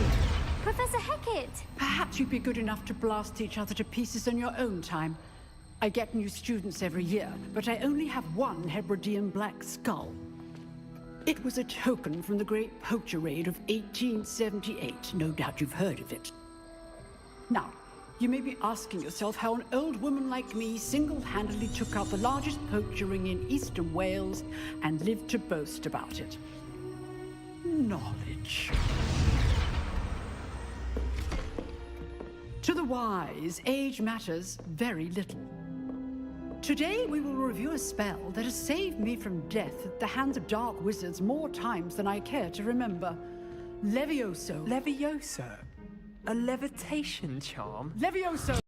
Professor Hecat! Perhaps you'd be good enough to blast each other to pieces on your own time. I get new students every year, but I only have one Hebridean black skull. It was a token from the Great Poacher Raid of 1878. No doubt you've heard of it. Now, you may be asking yourself how an old woman like me single-handedly took out the largest poacher ring in eastern Wales and lived to boast about it. Knowledge. To the wise, age matters very little. Today we will review a spell that has saved me from death at the hands of dark wizards more times than I care to remember. Levioso. Levioso? A levitation charm? Levioso!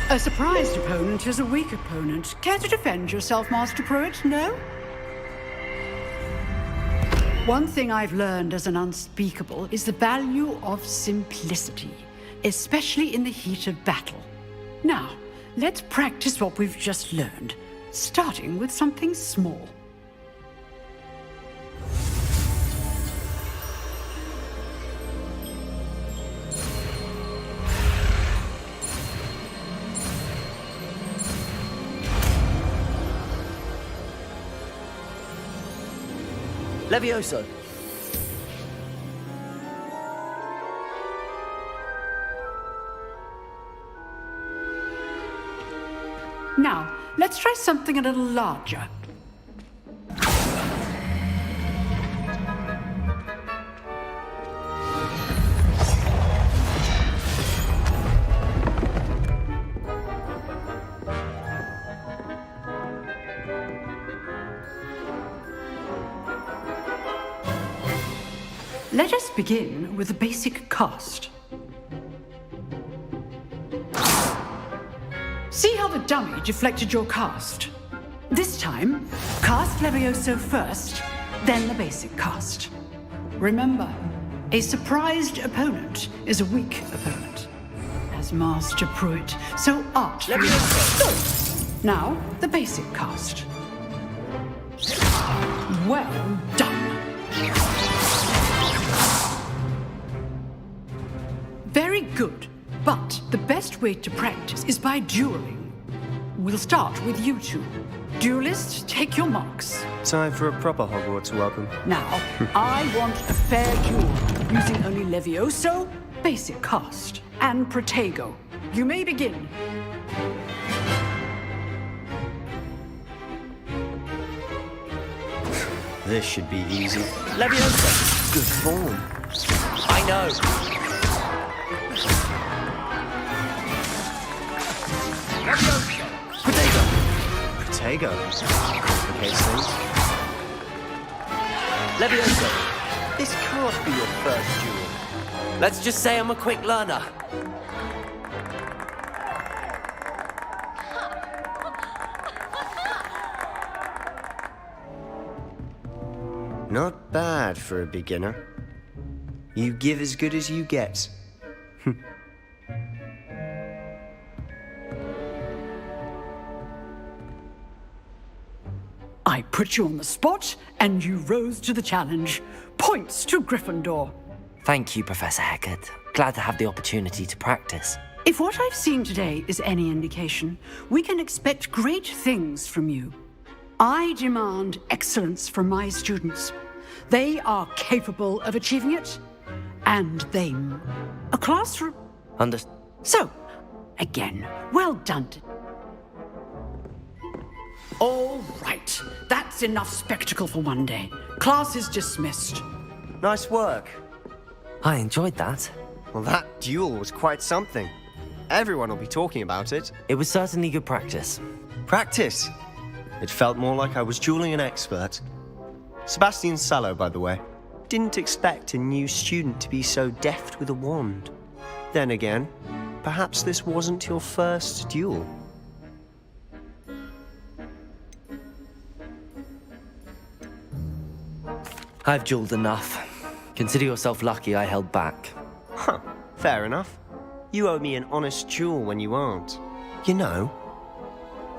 A surprised opponent is a weak opponent. Care to defend yourself, Master Pruitt? No? One thing I've learned as an unspeakable is the value of simplicity, especially in the heat of battle. Now, let's practice what we've just learned, starting with something small. Levioso! Now, let's try something a little larger. Let us begin with the basic cast. See how the dummy deflected your cast? This time, cast Levioso first, then the basic cast. Remember, a surprised opponent is a weak opponent. As Master Pruitt, so art. Levioso! Now, the basic cast. Well done. Very good, but the best way to practice is by dueling. We'll start with you two. Duelists, take your marks. Time for a proper Hogwarts welcome. Now, I want a fair duel, using only Levioso, basic cast, and Protego. You may begin. This should be easy. Levioso! Good form. I know! Protego. Complicates things. Levioso! This can't be your first duel. Let's just say I'm a quick learner. Not bad for a beginner. You give as good as you get. I put you on the spot, and you rose to the challenge. Points to Gryffindor. Thank you, Professor Hecat. Glad to have the opportunity to practice. If what I've seen today is any indication, we can expect great things from you. I demand excellence from my students. They are capable of achieving it, and they... A classroom... So, again, well done. All right, that's enough spectacle for one day. Class is dismissed. Nice work. I enjoyed that. Well, that duel was quite something. Everyone will be talking about it. It was certainly good practice. Practice? It felt more like I was dueling an expert. Sebastian Sallow, by the way. Didn't expect a new student to be so deft with a wand. Then again, perhaps this wasn't your first duel. I've dueled enough. Consider yourself lucky I held back. Huh, fair enough. You owe me an honest duel when you aren't. You know,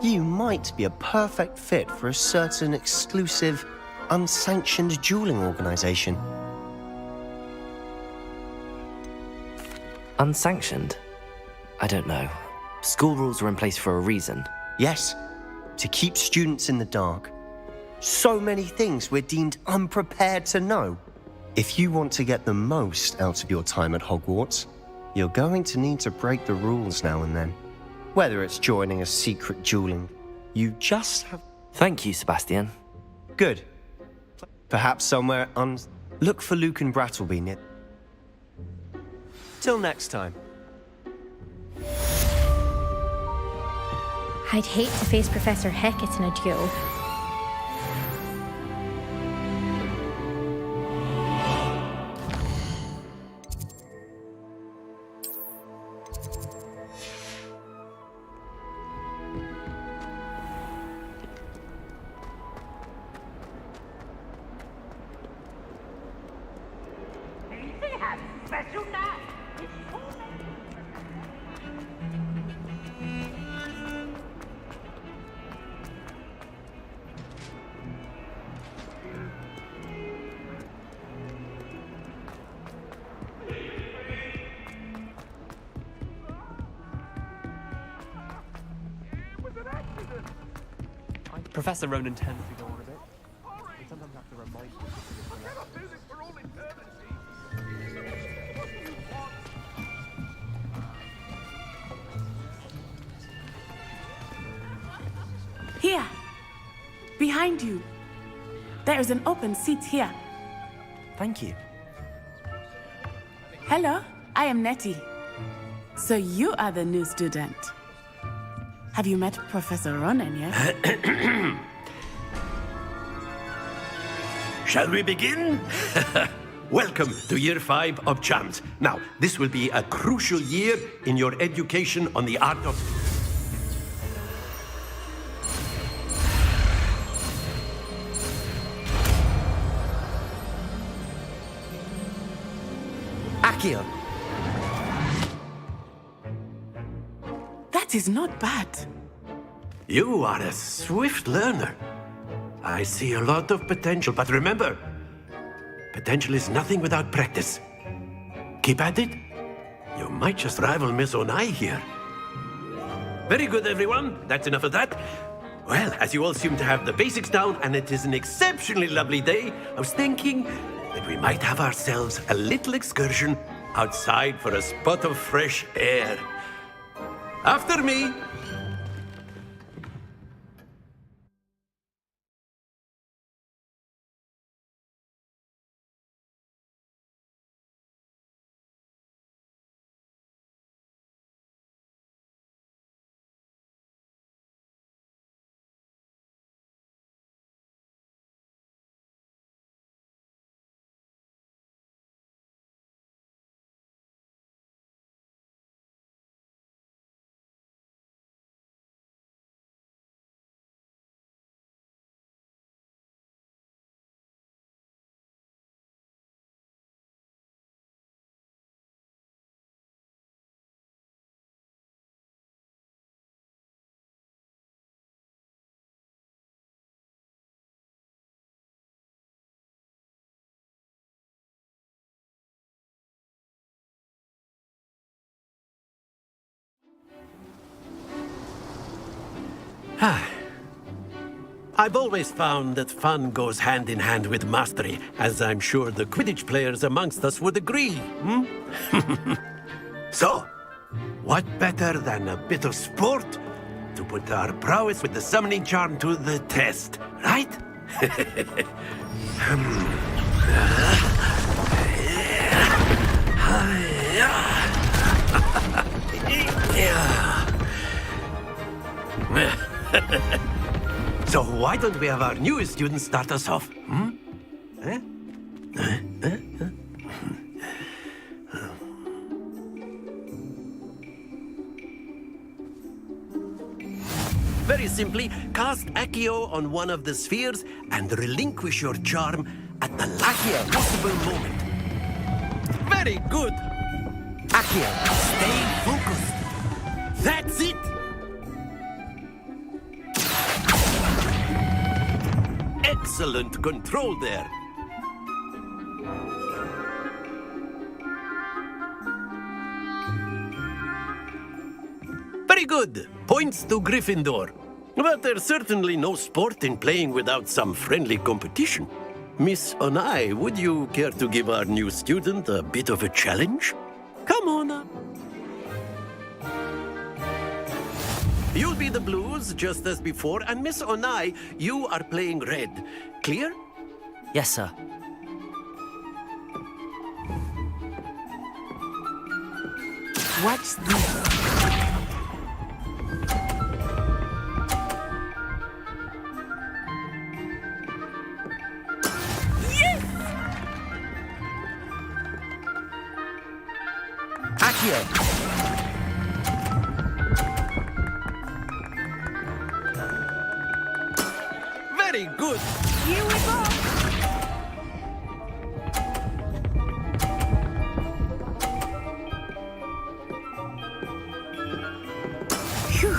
You might be a perfect fit for a certain exclusive, unsanctioned dueling organization. Unsanctioned? I don't know. School rules are in place for a reason. Yes, to keep students in the dark. So many things we're deemed unprepared to know. If you want to get the most out of your time at Hogwarts, you're going to need to break the rules now and then. Whether it's joining a secret dueling, you just have... Thank you, Sebastian. Good. Perhaps somewhere Look for Luke and Brattleby near... Till next time. I'd hate to face Professor Hecat in a duel. Professor Ronan tends to go on a bit. We sometimes have to remind him. Here! Behind you! There is an open seat here. Thank you. Hello, I am Nettie. So you are the new student. Have you met Professor Ronan yet? Shall we begin? Welcome to Year 5 of Charms. Now, this will be a crucial year in your education on the art of... Accio! That is not bad. You are a swift learner. I see a lot of potential, but remember, potential is nothing without practice. Keep at it. You might just rival Miss Onai here. Very good, everyone. That's enough of that. Well, as you all seem to have the basics down, and it is an exceptionally lovely day, I was thinking that we might have ourselves a little excursion outside for a spot of fresh air. After me! I've always found that fun goes hand in hand with mastery, as I'm sure the Quidditch players amongst us would agree, So, what better than a bit of sport to put our prowess with the summoning charm to the test, right? So why don't we have our newest student start us off? Very simply, cast Accio on one of the spheres and relinquish your charm at the last possible moment. Very good! Accio, stay focused. That's it! excellent control there. Very good. Points to Gryffindor. But there's certainly no sport in playing without some friendly competition. Miss Onai, would you care to give our new student a bit of a challenge? Come on up. You'll be the blues, just as before, and Miss Onai, you are playing red. Clear? Yes, sir. Watch this. Accio! Very good! Here we go! Phew.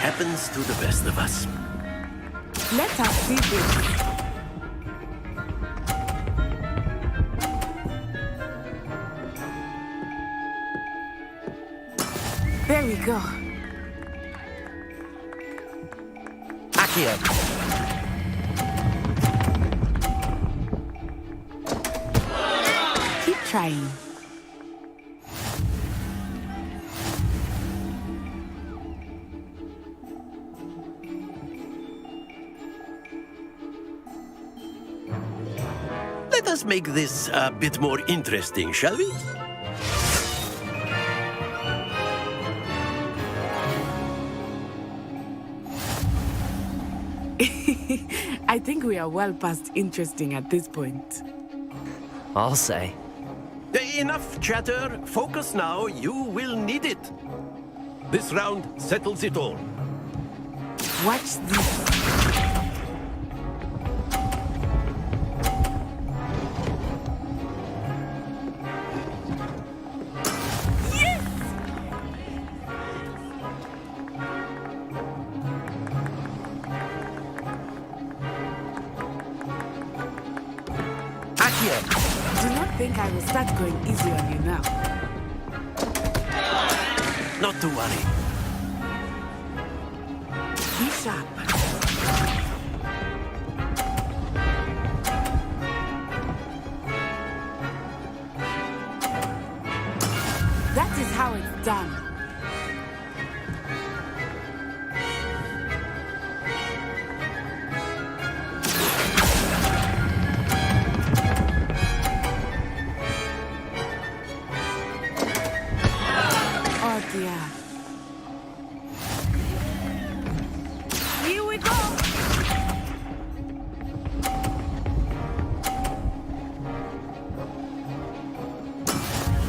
Happens to the best of us. Let us see this. There we go. Accio! Keep trying. Let us make this a bit more interesting, shall we? I think we are well past interesting at this point. I'll say. Enough chatter. Focus now. You will need it. This round settles it all. Watch this. Do not think I will start going easy on you now. Not to worry. Be sharp. That is how it's done. Oh dear. Here we go.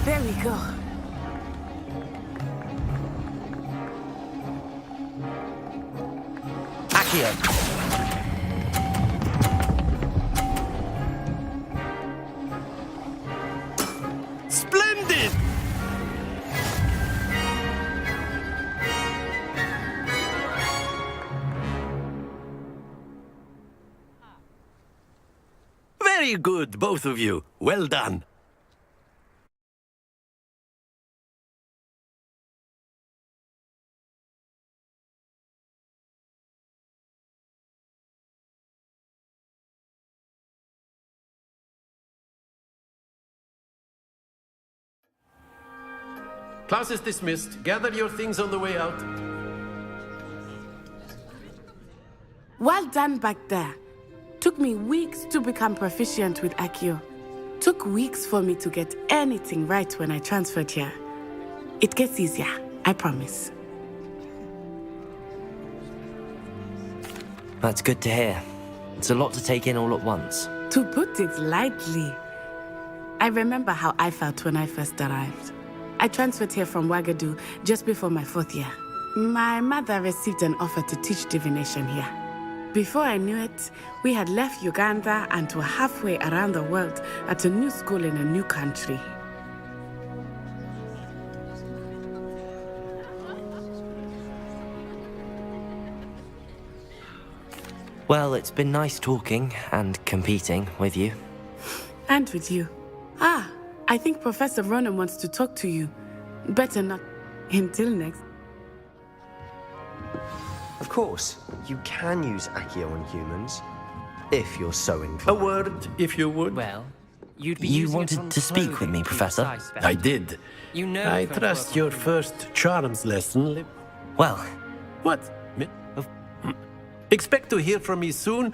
There we go. Accio! Splendid! Very good, both of you. Well done. Class is dismissed. Gather your things on the way out. Well done back there. Took me weeks to become proficient with Accio. Took weeks for me to get anything right when I transferred here. It gets easier, I promise. That's good to hear. It's a lot to take in all at once. To put it lightly, I remember how I felt when I first arrived. I transferred here from Ouagadougou just before my 4th year. My mother received an offer to teach divination here. Before I knew it, we had left Uganda and were halfway around the world at a new school in a new country. Well, it's been nice talking and competing with you. And with you. Ah, I think Professor Ronan wants to talk to you. Better not until next. Of course, you can use Accio on humans, if you're so inclined. A word, if you would. Well, you'd be You using it wanted on to speak with clothing me, to Professor? size fit. I did. You know I it won't trust work your on you. first charms lesson. Well, What? Expect to hear from me soon.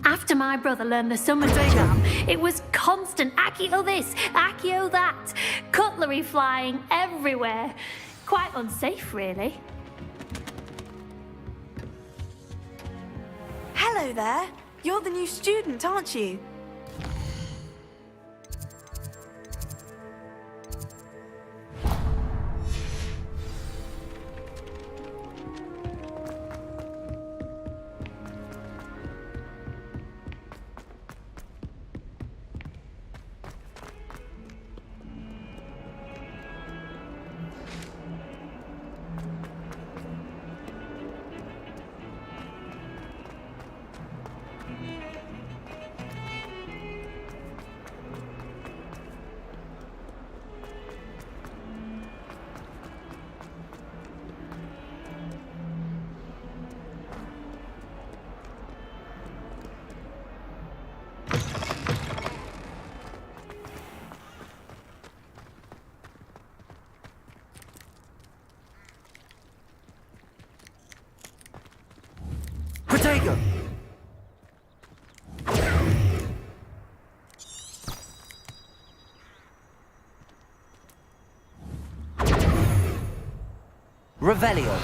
After my brother learned the summons charm, it was constant Accio this, Accio that, cutlery flying everywhere. Quite unsafe, really. Hello there. You're the new student, aren't you? Protego! Revelio.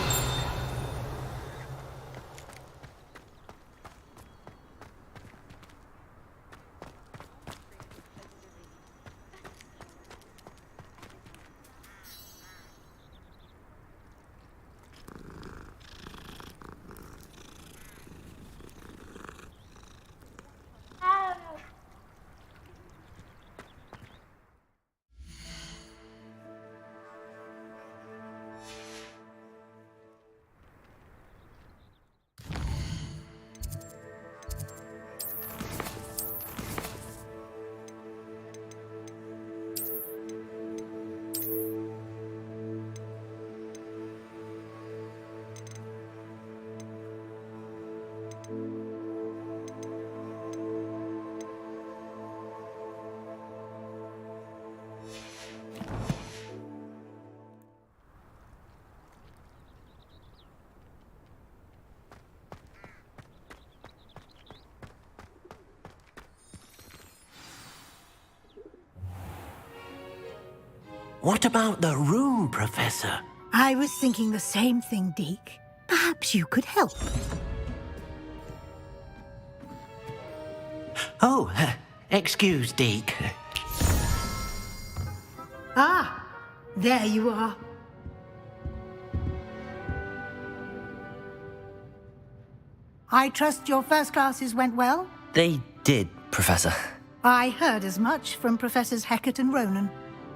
What about the room, Professor? I was thinking the same thing, Deke. Perhaps you could help. Oh, excuse, Deke. Ah, there you are. I trust your first classes went well? They did, Professor. I heard as much from Professors Hecat and Ronan.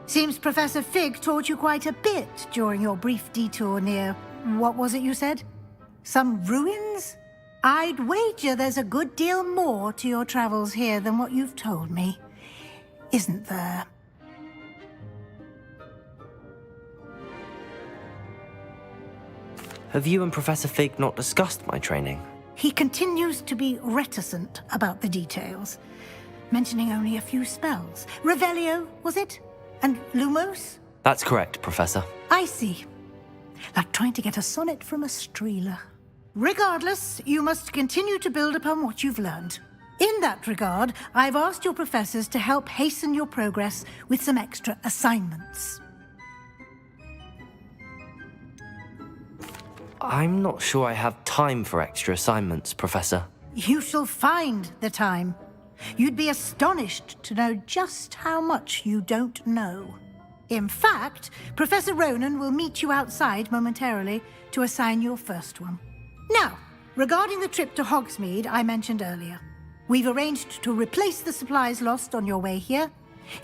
Seems Professor Fig taught you quite a bit during your brief detour near... what was it you said? Some ruins? I'd wager there's a good deal more to your travels here than what you've told me. Isn't there? Have you and Professor Fig not discussed my training? He continues to be reticent about the details, mentioning only a few spells. Revelio, was it? And Lumos? That's correct, Professor. I see. Like trying to get a sonnet from a streeler. Regardless, you must continue to build upon what you've learned. In that regard, I've asked your professors to help hasten your progress with some extra assignments. I'm not sure I have time for extra assignments, Professor. You shall find the time. You'd be astonished to know just how much you don't know. In fact, Professor Ronan will meet you outside momentarily to assign your first one. Now, regarding the trip to Hogsmeade I mentioned earlier, We've arranged to replace the supplies lost on your way here,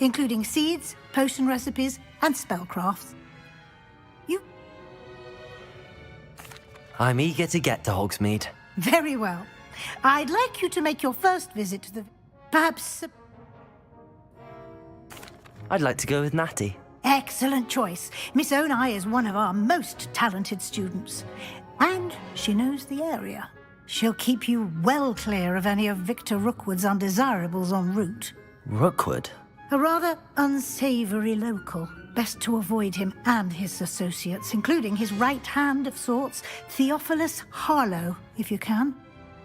including seeds, potion recipes, and spellcrafts. I'm eager to get to Hogsmeade. Very well. I'd like you to make your first visit to the... perhaps... I'd like to go with Natty. Excellent choice. Miss Onai is one of our most talented students. And she knows the area. She'll keep you well clear of any of Victor Rookwood's undesirables en route. Rookwood? A rather unsavory local. Best to avoid him and his associates, including his right hand of sorts, Theophilus Harlow, if you can.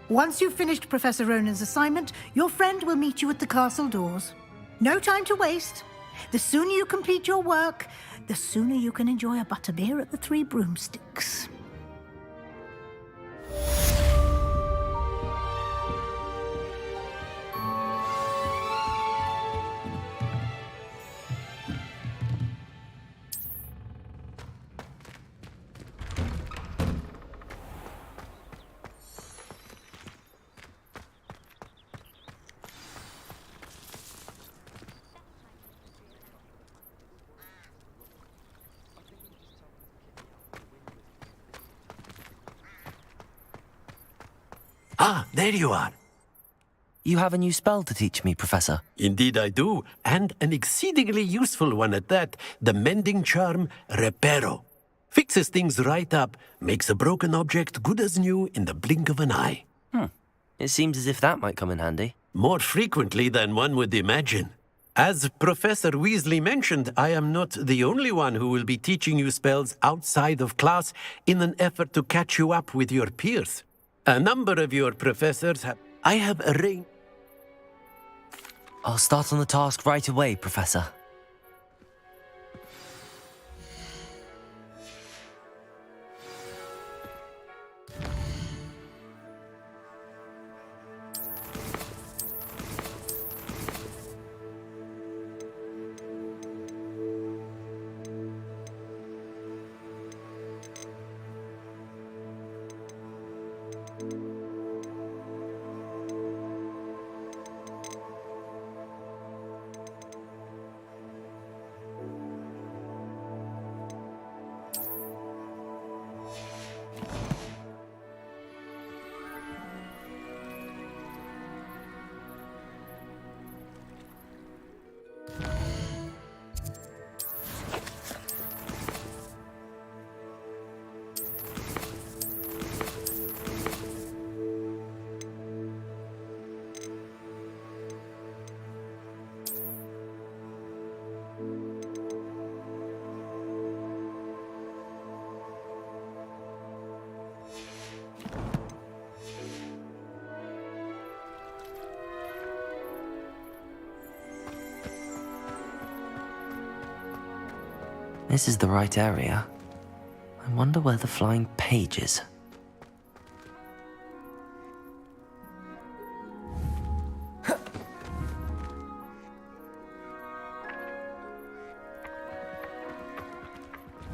Once you've finished Professor Ronan's assignment, your friend will meet you at the castle doors. No time to waste. The sooner you complete your work, the sooner you can enjoy a butterbeer at the Three Broomsticks. Ah, there you are. You have a new spell to teach me, Professor. Indeed I do, and an exceedingly useful one at that. The mending charm, Reparo. Fixes things right up, makes a broken object good as new in the blink of an eye. It seems as if that might come in handy. More frequently than one would imagine. As Professor Weasley mentioned, I am not the only one who will be teaching you spells outside of class in an effort to catch you up with your peers. A number of your professors have... I have arranged... I'll start on the task right away, Professor. This is the right area. I wonder where the flying page is.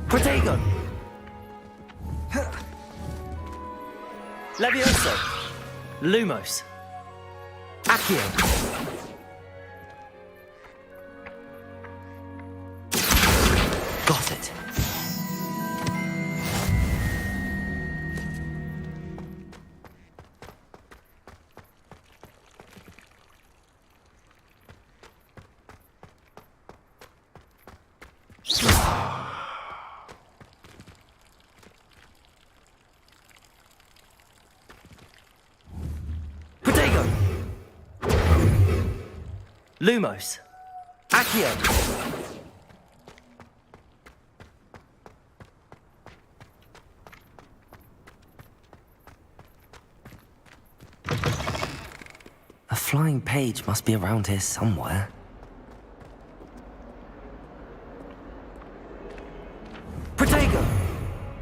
Protego! Levioso! Lumos! Accio! Got it. Protego! Lumos! Accio! A flying page must be around here somewhere. Protego!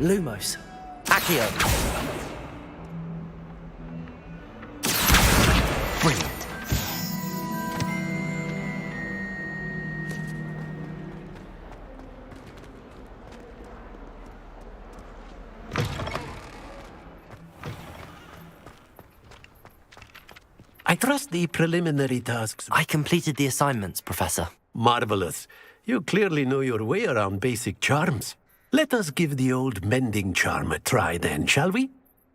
Lumos! Accio! Brilliant. I trust the preliminary tasks. I completed the assignments, Professor. Marvelous. You clearly know your way around basic charms. Let us give the old mending charm a try then, shall we?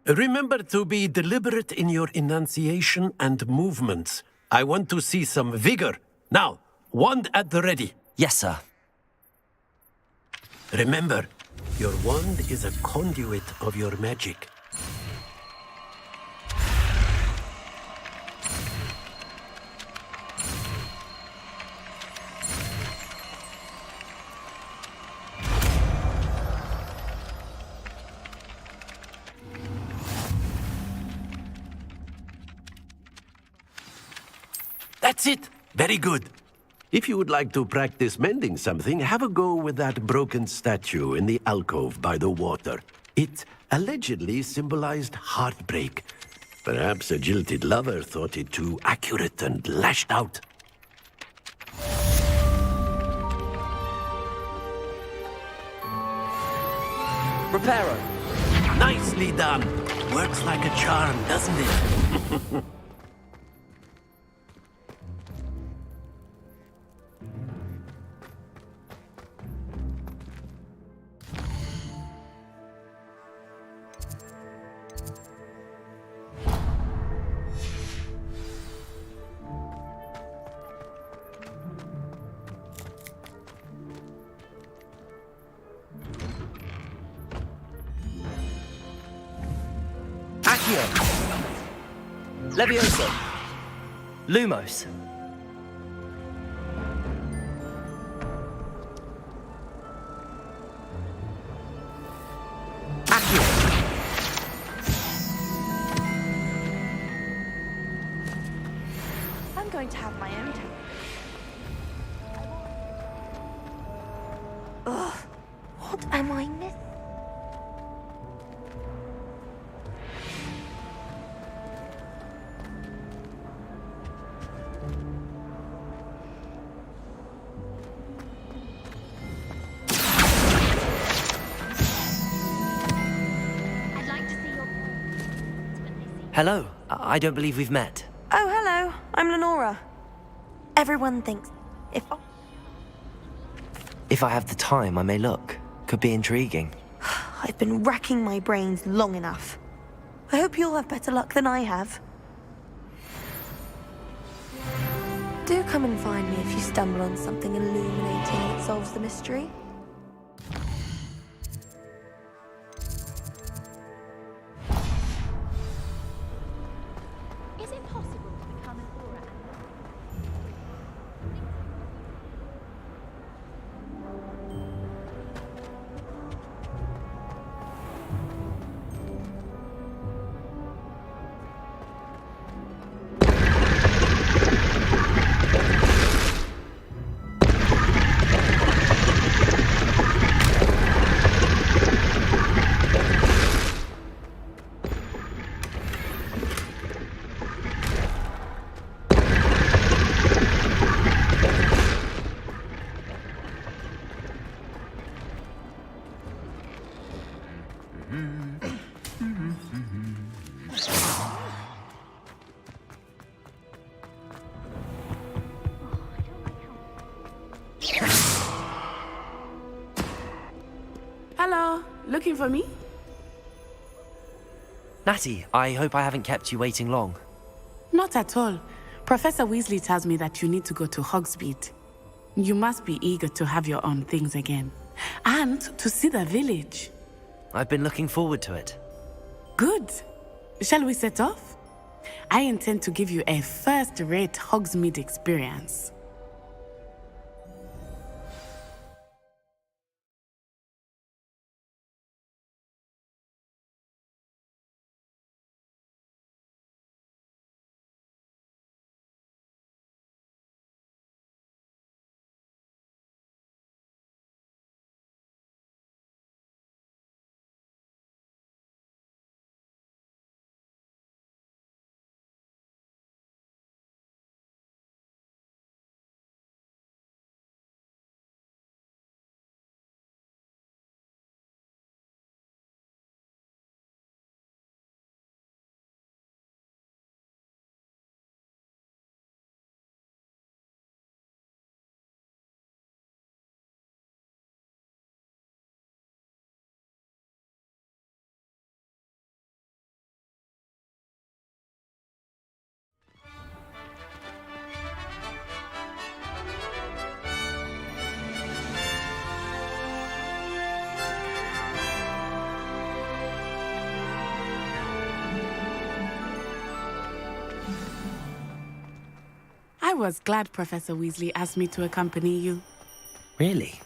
Remember to be deliberate in your enunciation and movements. I want to see some vigor. Now, wand at the ready. Yes, sir. Remember, your wand is a conduit of your magic. That's it. Very good. If you would like to practice mending something, have a go with that broken statue in the alcove by the water. It allegedly symbolized heartbreak. Perhaps a jilted lover thought it too accurate and lashed out. Reparo. Nicely done. Works like a charm, doesn't it? Accio. Levioso. Lumos. Accio. I'm going to have my own time. Ugh, what am I missing? Hello. I don't believe we've met. Oh, hello. I'm Lenora. Everyone thinks If I have the time, I may look. Could be intriguing. I've been racking my brains long enough. I hope you'll have better luck than I have. Do come and find me if you stumble on something illuminating that solves the mystery. Is it possible to become an aura? Hello, looking for me? Natty, I hope I haven't kept you waiting long. Not at all. Professor Weasley tells me that you need to go to Hogsmeade. You must be eager to have your own things again. And to see the village. I've been looking forward to it. Good. Shall we set off? I intend to give you a first-rate Hogsmeade experience. was glad Professor Weasley asked me to accompany you. Really?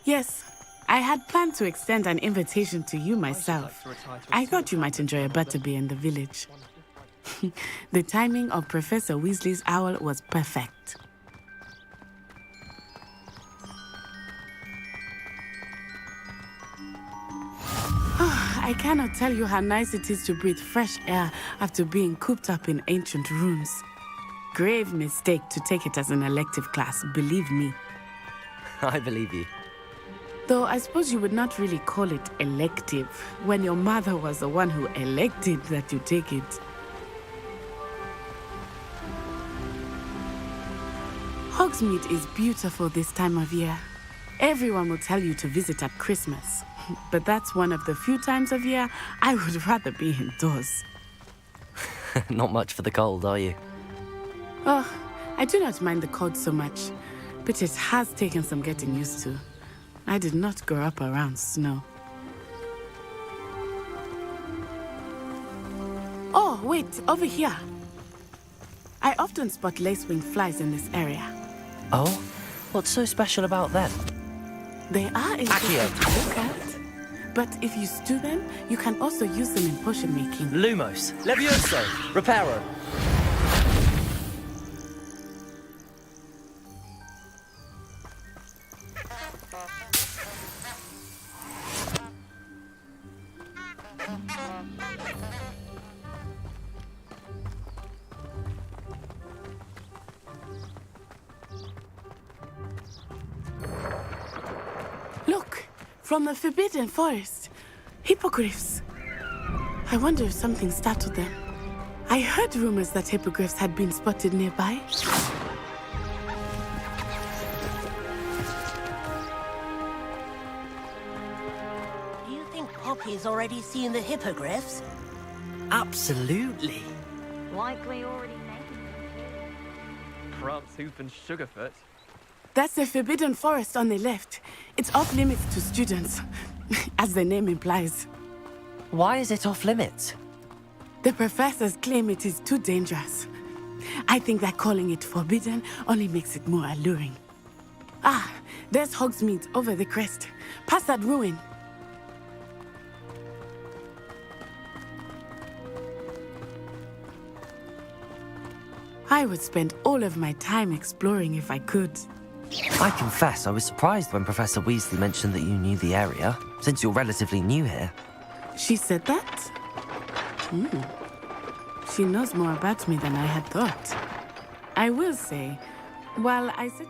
Yes, I had planned to extend an invitation to you myself. I thought you might enjoy a butterbeer in the village. The timing of Professor Weasley's owl was perfect. I cannot tell you how nice it is to breathe fresh air after being cooped up in ancient rooms. Grave mistake to take it as an elective class, believe me. I believe you. Though I suppose you would not really call it elective when your mother was the one who elected that you take it. Hogsmeade is beautiful this time of year. Everyone will tell you to visit at Christmas, but that's one of the few times of year I would rather be indoors. Not much for the cold, are you? Oh, I do not mind the cold so much, but it has taken some getting used to. I did not grow up around snow. Oh, wait, over here. I often spot lacewing flies in this area. Oh? What's so special about them? They are interesting to look at, but if you stew them, you can also use them in potion making. Lumos, Levioso, Reparo. Look, from the Forbidden Forest. Hippogriffs. I wonder if something startled them. I heard rumors that hippogriffs had been spotted nearby. Do you think Poppy's already seen the hippogriffs? Absolutely. Likely already named. Pramptooth and Sugarfoot. That's the Forbidden Forest on the left. It's off limits to students, as the name implies. Why is it off limits? The professors claim it is too dangerous. I think that calling it forbidden only makes it more alluring. Ah, there's Hogsmeade over the crest. Past that ruin. I would spend all of my time exploring if I could. I confess I was surprised when Professor Weasley mentioned that you knew the area, since you're relatively new here. She said that? She knows more about me than I had thought. I will say, while I sit...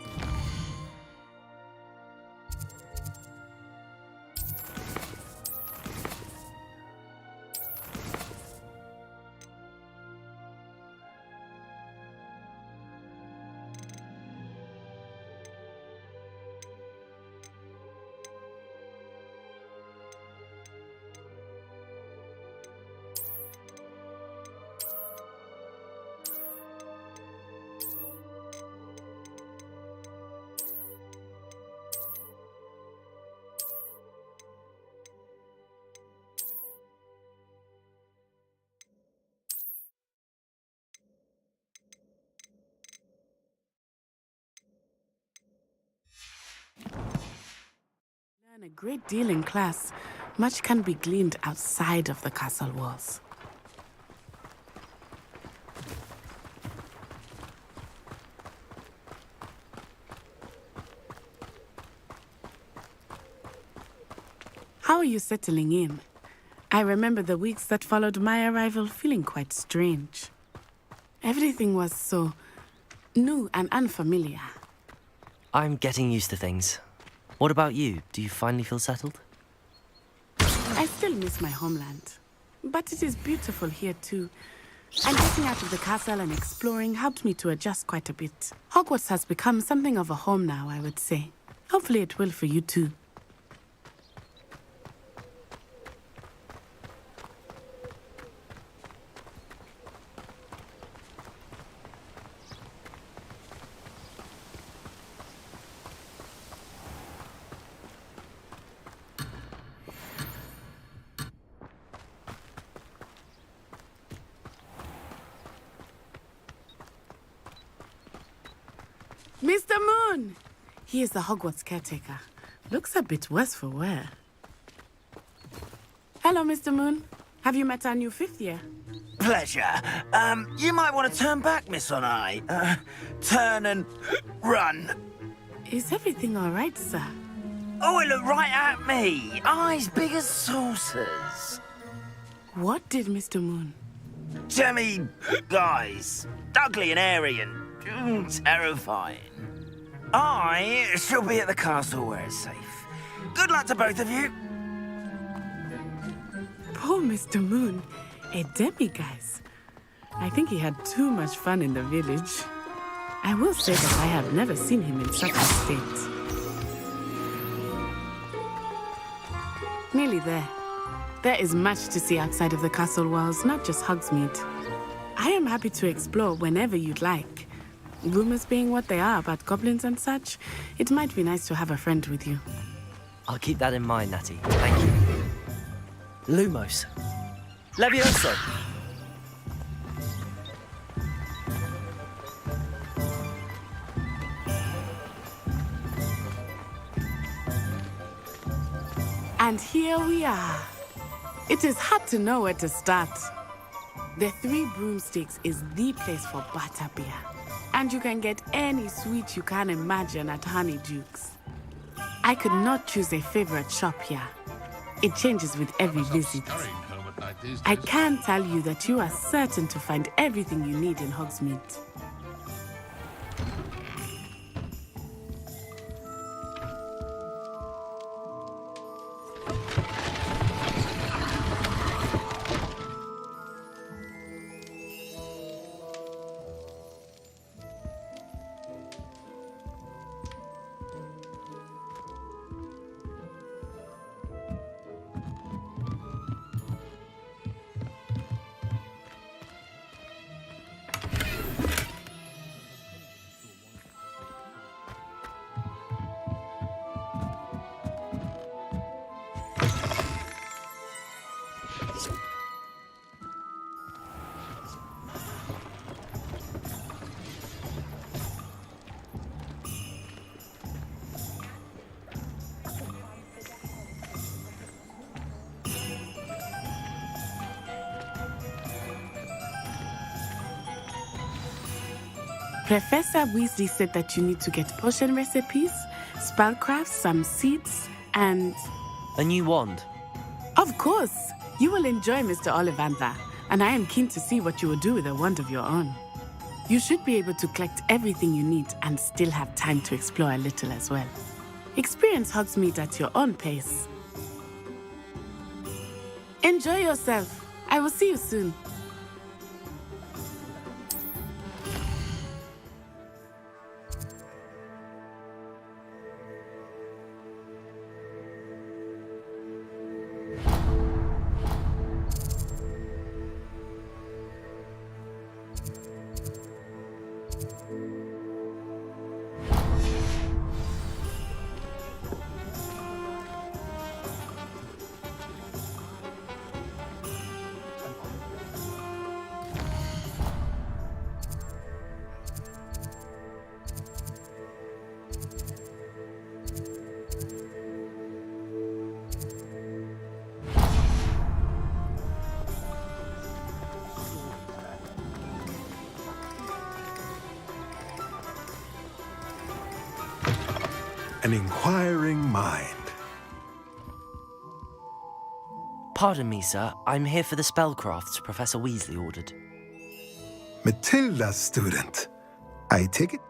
learn a great deal in class. Much can be gleaned outside of the castle walls. How are you settling in? I remember the weeks that followed my arrival feeling quite strange. Everything was so new and unfamiliar. I'm getting used to things. What about you? Do you finally feel settled? I still miss my homeland, but it is beautiful here too. And getting out of the castle and exploring helped me to adjust quite a bit. Hogwarts has become something of a home now, I would say. Hopefully it will for you too. Mr. Moon! He is the Hogwarts caretaker. Looks a bit worse for wear. Hello, Mr. Moon. Have you met our new 5th year? Pleasure. You might want to turn back, Miss Onai. Turn and run. Is everything all right, sir? Oh, it looked right at me. Eyes big as saucers. What did Mr. Moon? Demi guys. Ugly and airy and terrifying. I shall be at the castle where it's safe. Good luck to both of you. Poor Mr. Moon. A demiguise. I think he had too much fun in the village. I will say that I have never seen him in such a state. Nearly there. There is much to see outside of the castle walls, not just Hogsmeade. I am happy to explore whenever you'd like. Rumors being what they are about goblins and such, it might be nice to have a friend with you. I'll keep that in mind, Natty. Thank you. Lumos. Levioso. And here we are. It is hard to know where to start. The Three Broomsticks is the place for butterbeer. And you can get any sweet you can imagine at Honeyduke's. I could not choose a favorite shop here. It changes with every visit. I can tell you that you are certain to find everything you need in Hogsmeade. Professor Weasley said that you need to get potion recipes, spellcrafts, some seeds, and... A new wand. Of course! You will enjoy Mr. Ollivander, and I am keen to see what you will do with a wand of your own. You should be able to collect everything you need and still have time to explore a little as well. Experience Hogsmeade at your own pace. Enjoy yourself. I will see you soon. An inquiring mind. Pardon me, sir. I'm here for the spellcrafts Professor Weasley ordered. Matilda's student. I take it?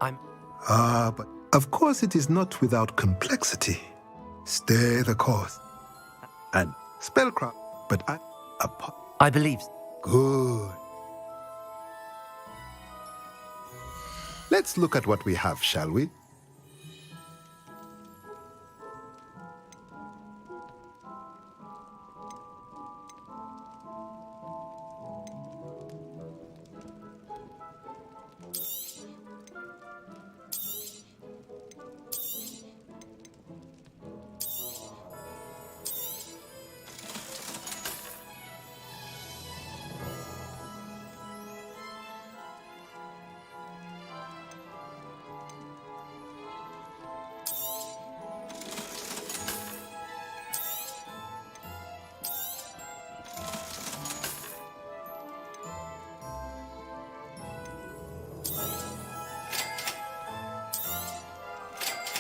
But of course it is not without complexity. Stay the course. And spellcraft, but I believe. Good. Let's look at what we have, shall we?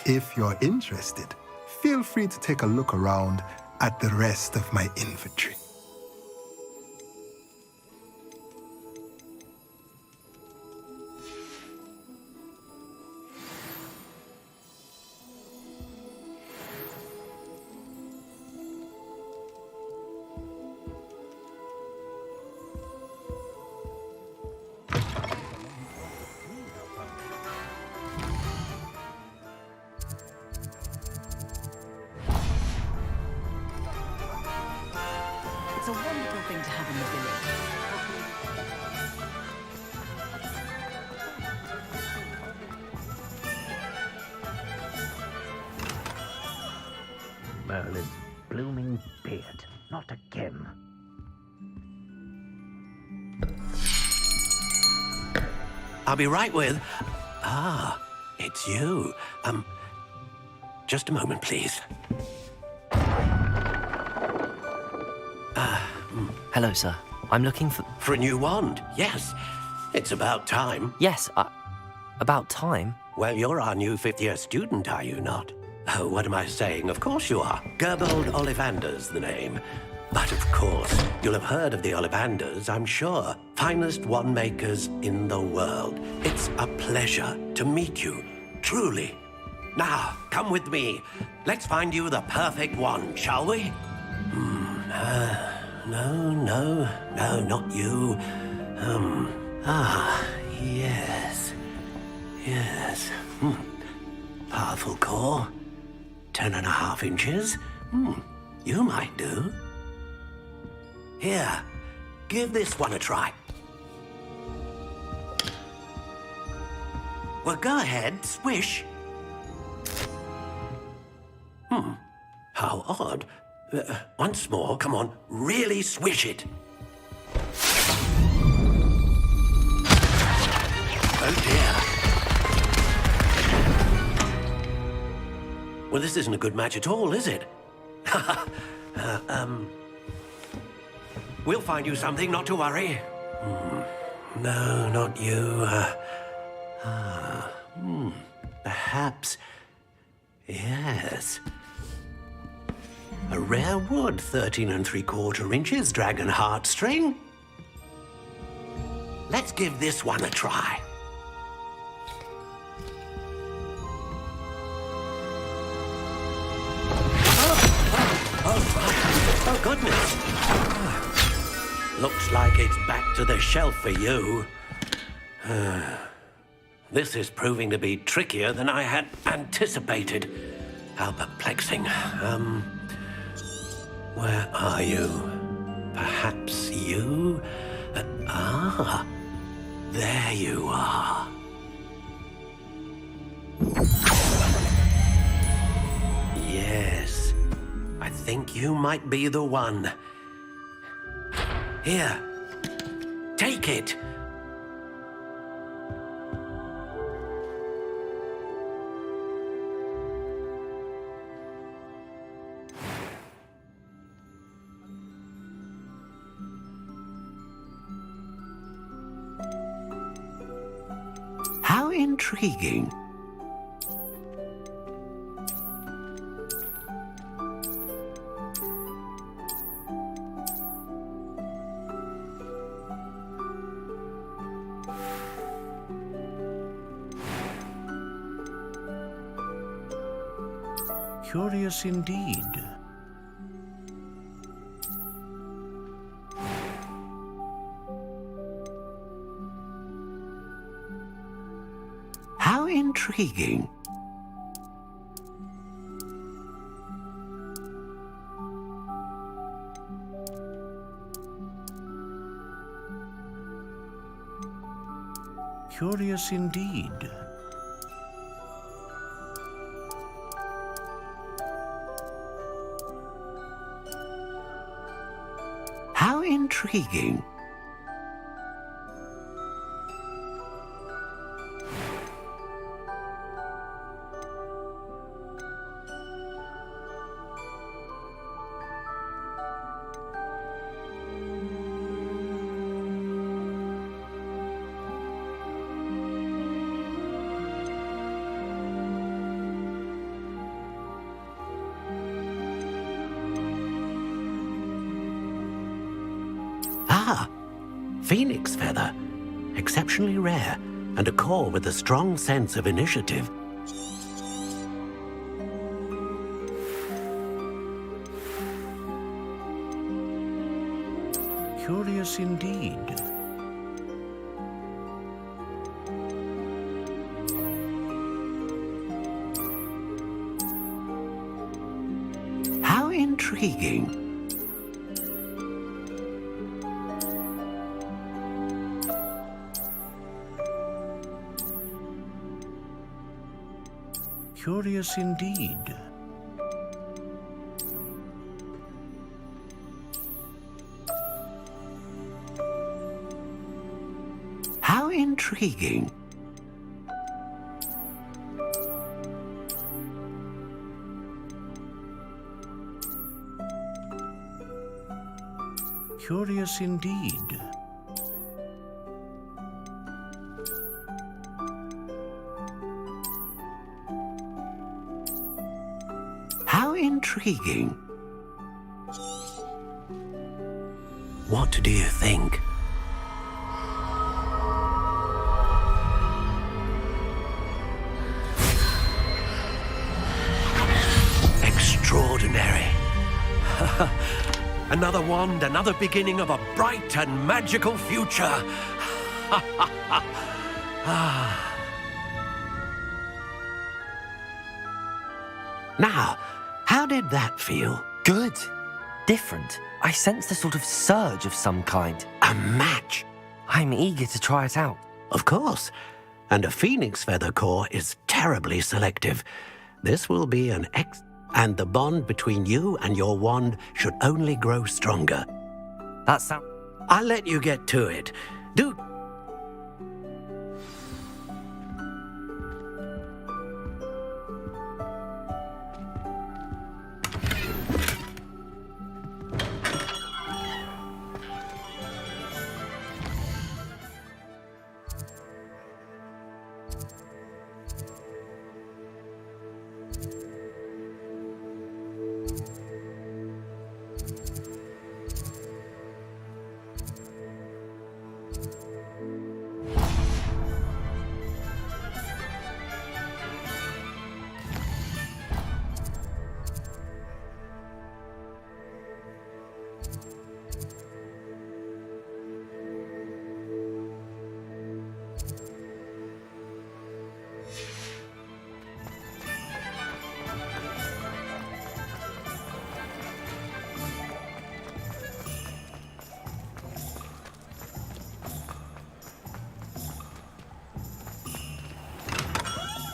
If you're interested, feel free to take a look around at the rest of my inventory. It's a wonderful thing to have in the village. Merlin's blooming beard. Not again. I'll be right with... Ah, it's you. Just a moment, please. Hello, sir. I'm looking for... For a new wand, yes. It's about time. Yes, about time? Well, you're our new fifth-year student, are you not? Oh, what am I saying? Of course you are. Gerbold Ollivander's the name. But of course, you'll have heard of the Ollivanders, I'm sure. Finest wand makers in the world. It's a pleasure to meet you, truly. Now, come with me. Let's find you the perfect wand, shall we? No, not you. Yes. Powerful core. 10.5 inches. You might do. Here, give this one a try. Well, go ahead, swish. How odd. Once more, come on, really swish it. Oh dear. Well, this isn't a good match at all, is it? We'll find you something, not to worry. No, not you. Perhaps... Yes. A rare wood, 13 3/4 inches, dragon heartstring. Let's give this one a try. Oh, goodness. Looks like it's back to the shelf for you. This is proving to be trickier than I had anticipated. How perplexing. Where are you? Perhaps you? There you are. Yes, I think you might be the one. Here, take it. How intriguing. Curious indeed. How intriguing. Curious indeed. How intriguing. Phoenix feather. Exceptionally rare, and a core with a strong sense of initiative. Curious indeed. How intriguing. Curious indeed. How intriguing. Curious indeed. How intriguing. What do you think? Extraordinary. Another wand, another beginning of a bright and magical future. Now, how did that feel? Good. Different. I sensed a sort of surge of some kind. A match. I'm eager to try it out. Of course. And a phoenix feather core is terribly selective. This will be an and the bond between you and your wand should only grow stronger. That sounds... I'll let you get to it. Do...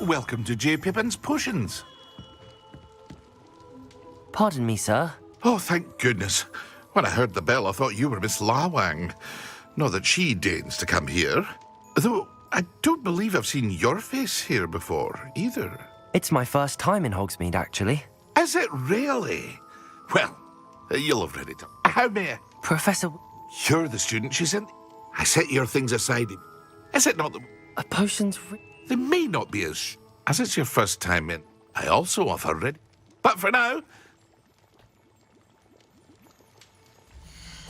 Welcome to J. Pippin's Potions. Pardon me, sir. Oh, thank goodness. When I heard the bell, I thought you were Miss Lawang. Not that she deigns to come here. Though, I don't believe I've seen your face here before, either. It's my first time in Hogsmeade, actually. Is it really? Well, you'll have read it. How may I? Professor... You're the student she sent. I set your things aside. Is it not the... A potion's... They may not be as it's your first time in. I also offer ready. But for now...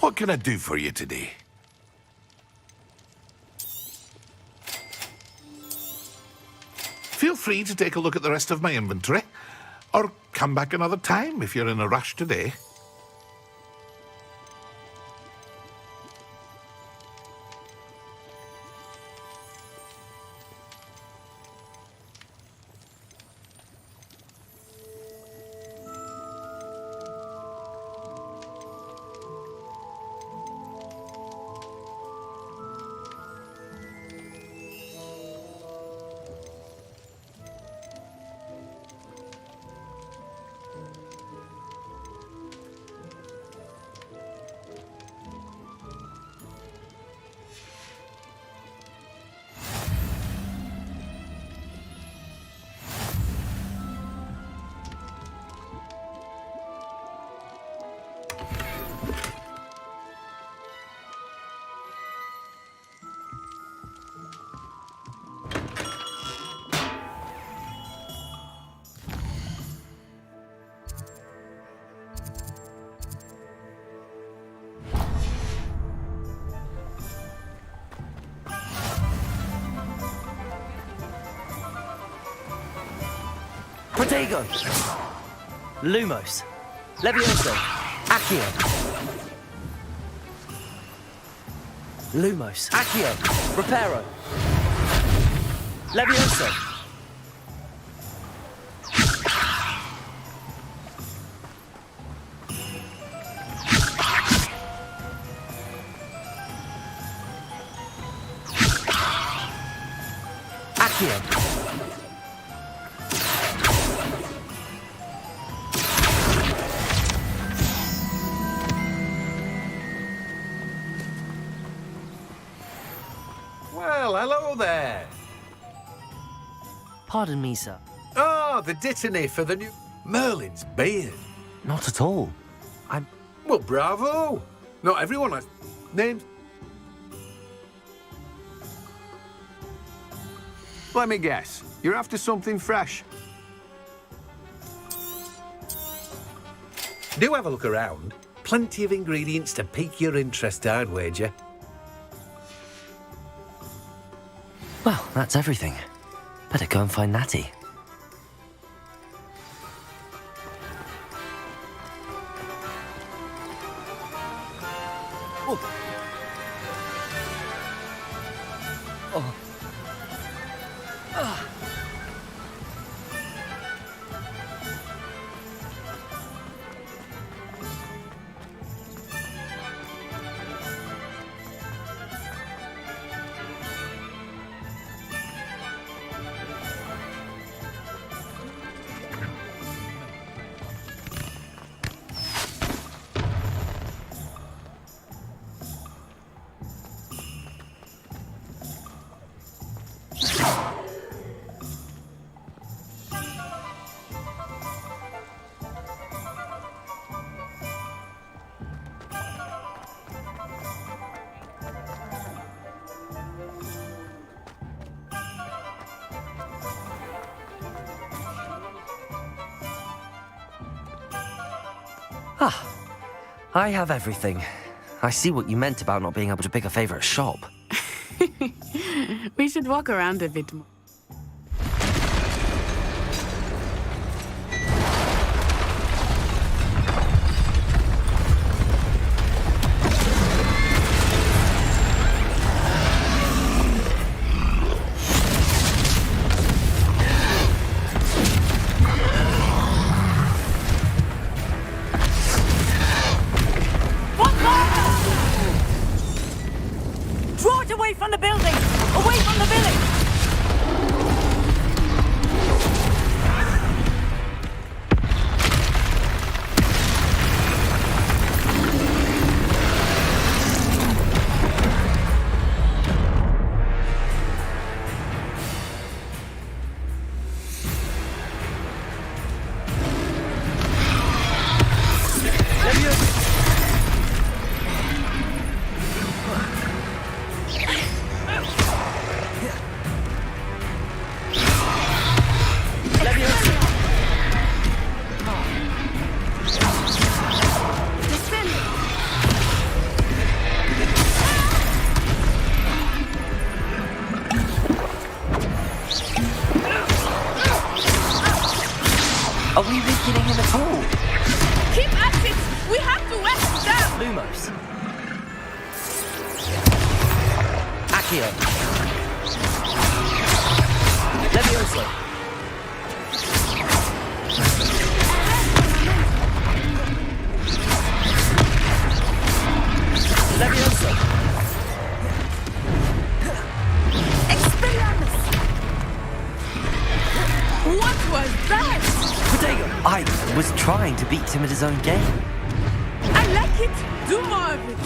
What can I do for you today? Feel free to take a look at the rest of my inventory, or come back another time if you're in a rush today. Protego! Lumos. Levioso. Accio. Lumos. Accio. Reparo. Levioso. Accio. Well, hello there. Pardon me, sir. Oh, the dittany for the new Merlin's beard. Not at all. Well, bravo. Not everyone has names. Let me guess. You're after something fresh. Do have a look around. Plenty of ingredients to pique your interest, I'd wager. Well, that's everything. Better go and find Natty. Oh. Oh. Ah. Ah, I have everything. I see what you meant about not being able to pick a favourite shop. We should walk around a bit more. Away from the building! Away from the village! Are we weakening him at all? Keep at it! We have to wear him down! Lumos. Accio. Levioso. Levioso. Expelliarmus! What was that? Protego. I was trying to beat him at his own game. I like it. Do more of it.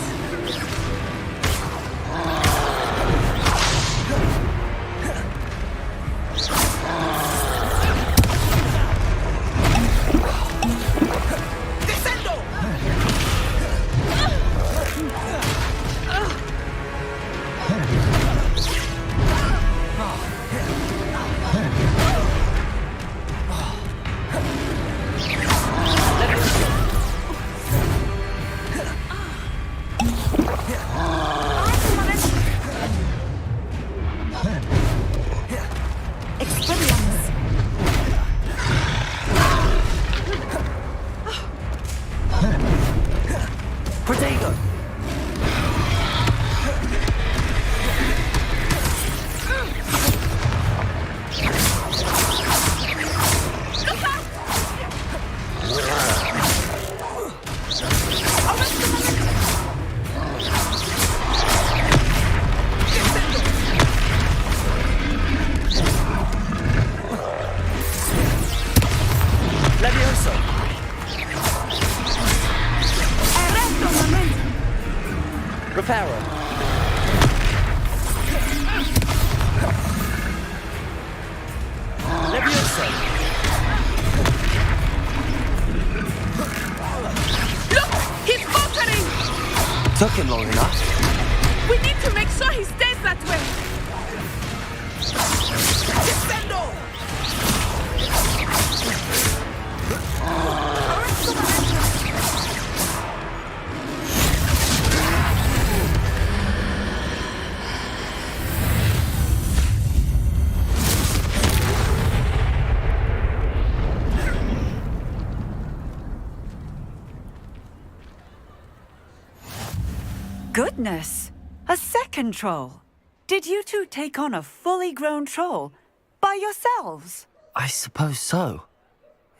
goodness! A second troll! Did you two take on a fully grown troll? By yourselves? I suppose so.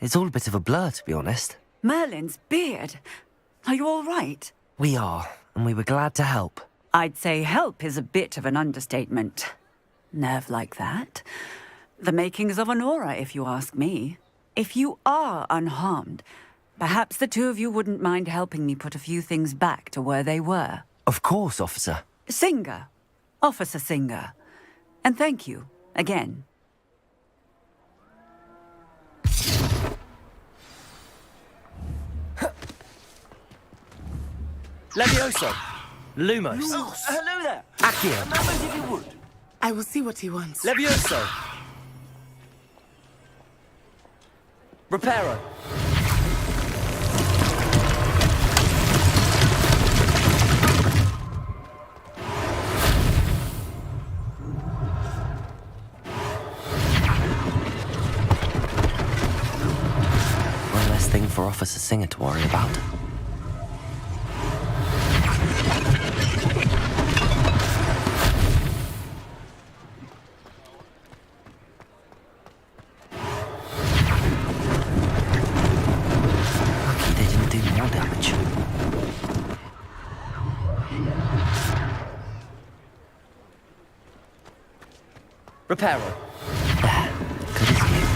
It's all a bit of a blur, to be honest. Merlin's beard. Are you all right? We are, and we were glad to help. I'd say help is a bit of an understatement. Nerve like that. The makings of an aura, if you ask me. If you are unharmed, perhaps the two of you wouldn't mind helping me put a few things back to where they were. Of course, officer. Singer. Officer Singer. And thank you, again. Levioso! Lumos! Hello there! Accio! A moment if you would. I will see what he wants. Levioso! Reparo! One less thing for Officer Singer to worry about. Reparo. There. Good as new.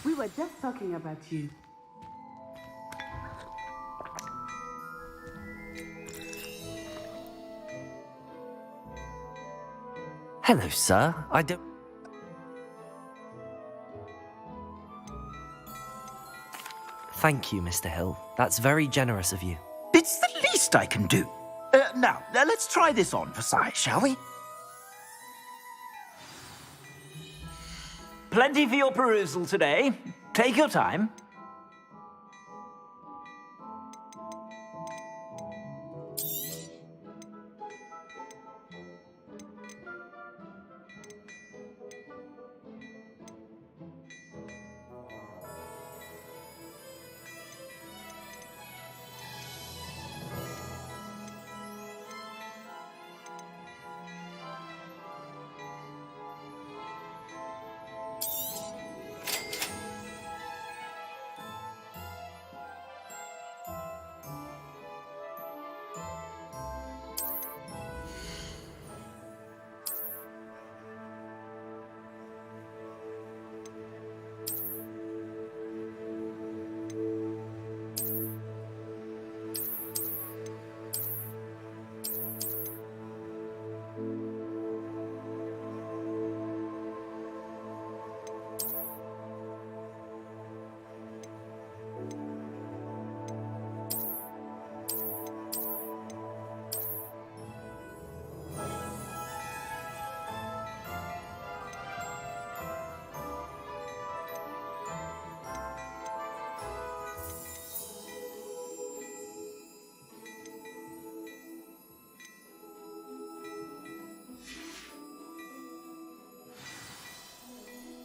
We were just talking about you. Hello, sir. I don't... Thank you, Mr. Hill. That's very generous of you. It's the least I can do. Now, let's try this on for size, shall we? Plenty for your perusal today. Take your time.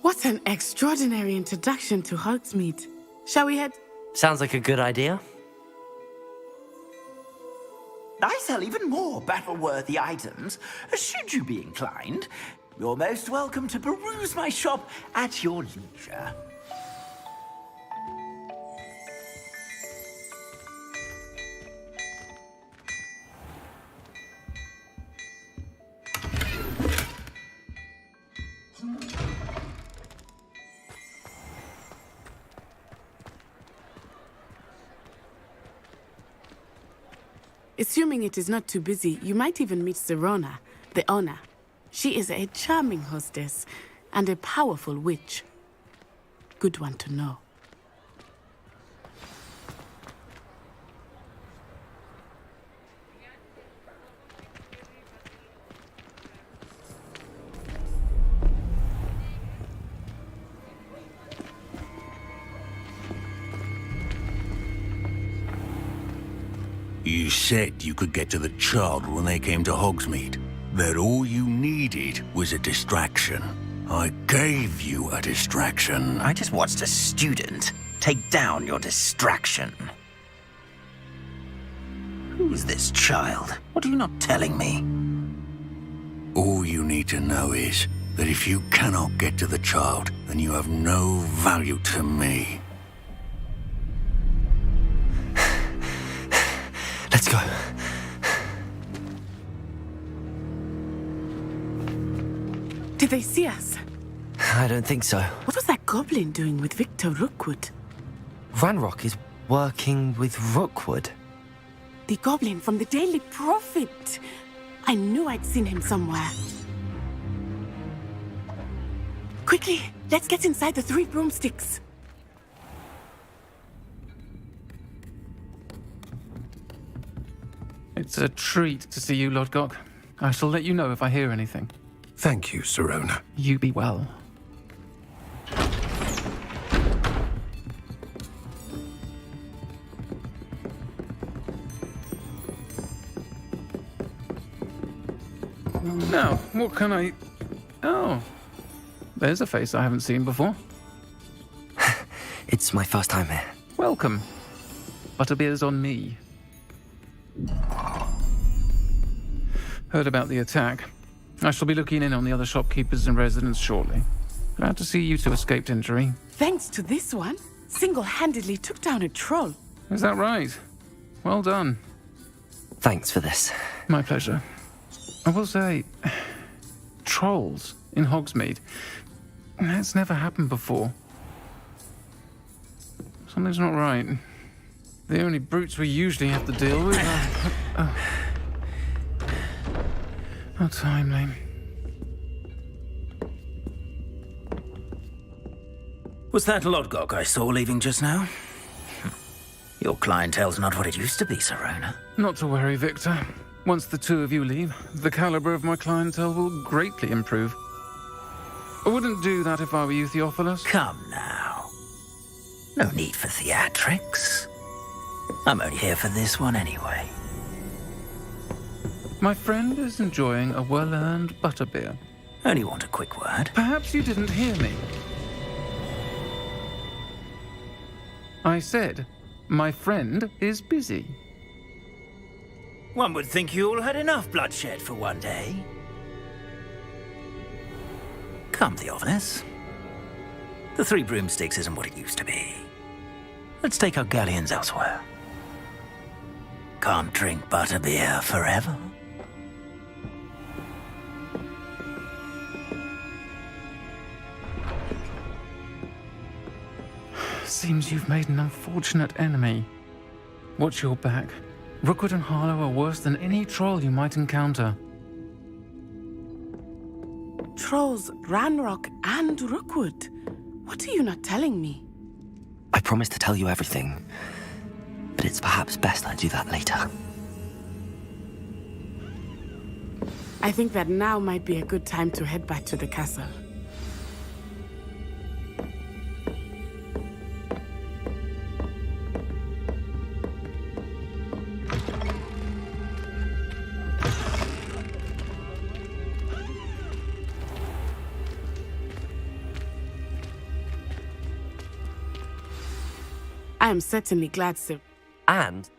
What an extraordinary introduction to Hogsmeade. Shall we head? Sounds like a good idea. I sell even more battle-worthy items. Should you be inclined, you're most welcome to peruse my shop at your leisure. Assuming it is not too busy, you might even meet Serona, the owner. She is a charming hostess and a powerful witch. Good one to know. You said you could get to the child when they came to Hogsmeade. That all you needed was a distraction. I gave you a distraction. I just watched a student take down your distraction. Who's this child? What are you not telling me? All you need to know is that if you cannot get to the child, then you have no value to me. Let's go. Did they see us? I don't think so. What was that goblin doing with Victor Rookwood? Ranrock is working with Rookwood. The goblin from the Daily Prophet. I knew I'd seen him somewhere. Quickly, let's get inside the 3 broomsticks. It's a treat to see you, Lodgok. I shall let you know if I hear anything. Thank you, Sirona. You be well. Now, what can I... Oh, there's a face I haven't seen before. It's my first time here. Welcome. Butterbeer's on me. Heard about the attack. I shall be looking in on the other shopkeepers and residents shortly. Glad to see you two escaped injury. Thanks to this one, single-handedly took down a troll. Is that right? Well done. Thanks for this. My pleasure. I will say, trolls in Hogsmeade. That's never happened before. Something's not right. The only brutes we usually have to deal with are... How timely. Was that Lodgok I saw leaving just now? Your clientele's not what it used to be, Sirona. Not to worry, Victor. Once the 2 of you leave, the caliber of my clientele will greatly improve. I wouldn't do that if I were you, Theophilus. Come now. No need for theatrics. I'm only here for this one anyway. My friend is enjoying a well-earned butterbeer. Only want a quick word. Perhaps you didn't hear me. I said, my friend is busy. One would think you all had enough bloodshed for one day. Come, Theophilus. The 3 broomsticks isn't what it used to be. Let's take our galleons elsewhere. Can't drink butterbeer forever. Seems you've made an unfortunate enemy. Watch your back. Rookwood and Harlow are worse than any troll you might encounter. Trolls, Ranrock, and Rookwood. What are you not telling me? I promised to tell you everything, but it's perhaps best I do that later. I think that now might be a good time to head back to the castle. I am certainly glad to... And...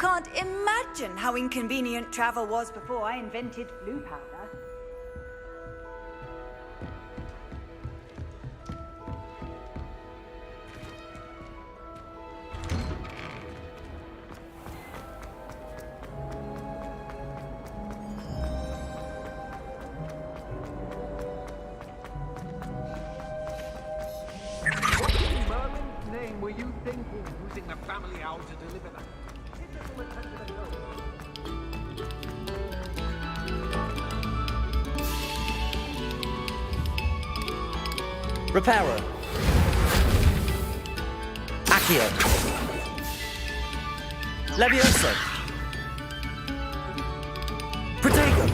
can't imagine how inconvenient travel was before I invented flu powder. What in Merlin's name were you thinking, using the family owl to deliver that? Reparo. Accio. Levioso. Protego.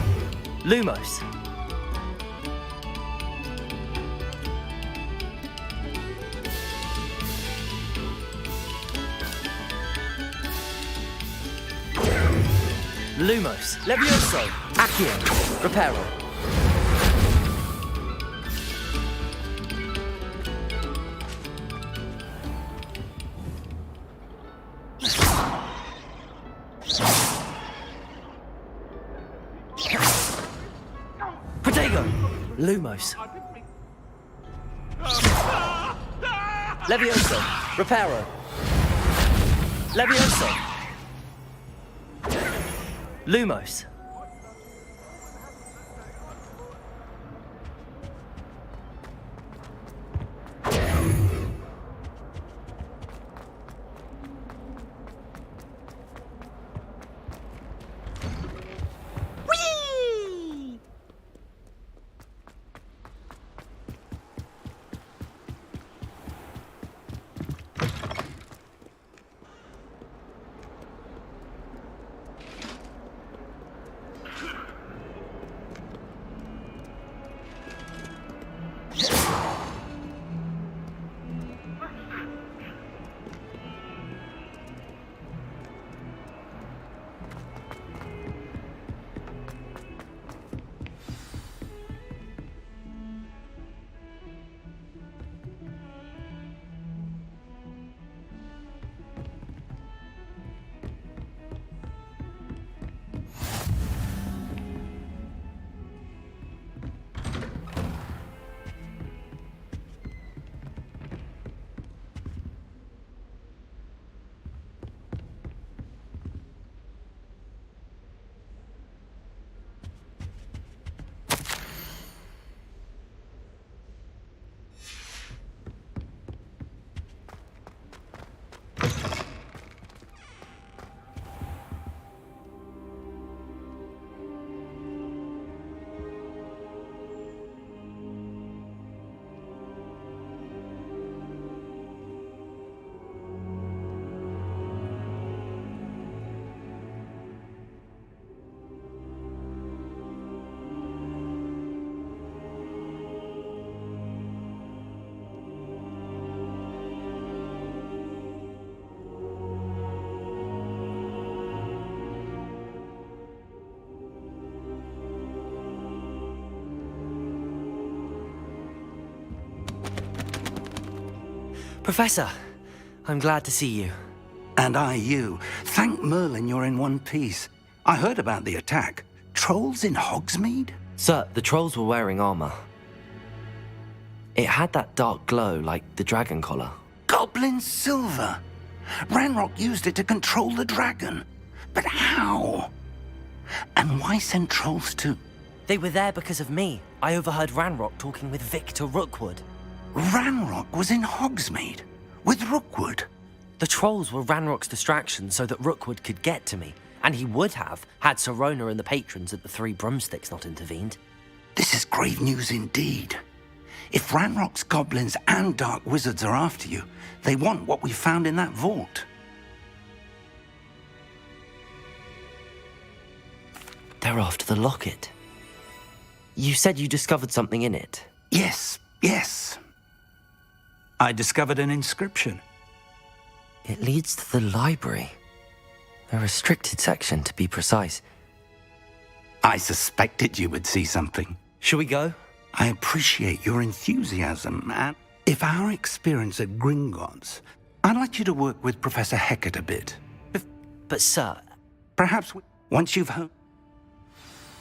Lumos. Lumos. Levioso. Accio. Reparo. Protego. Lumos. Levioso. Reparo. Levioso. Lumos. Professor, I'm glad to see you. And I you. Thank Merlin you're in one piece. I heard about the attack. Trolls in Hogsmeade? Sir, the trolls were wearing armor. It had that dark glow like the dragon collar. Goblin silver! Ranrock used it to control the dragon. But how? And why send trolls to... They were there because of me. I overheard Ranrock talking with Victor Rookwood. Ranrock was in Hogsmeade? With Rookwood? The trolls were Ranrock's distraction so that Rookwood could get to me. And he would have, had Sirona and the patrons at the Three Broomsticks not intervened. This is grave news indeed. If Ranrock's goblins and dark wizards are after you, they want what we found in that vault. They're after the locket. You said you discovered something in it. Yes. I discovered an inscription. It leads to the library. A restricted section, to be precise. I suspected you would see something. Shall we go? I appreciate your enthusiasm, and if our experience at Gringotts, I'd like you to work with Professor Hecat a bit. But, sir... Perhaps once you've home,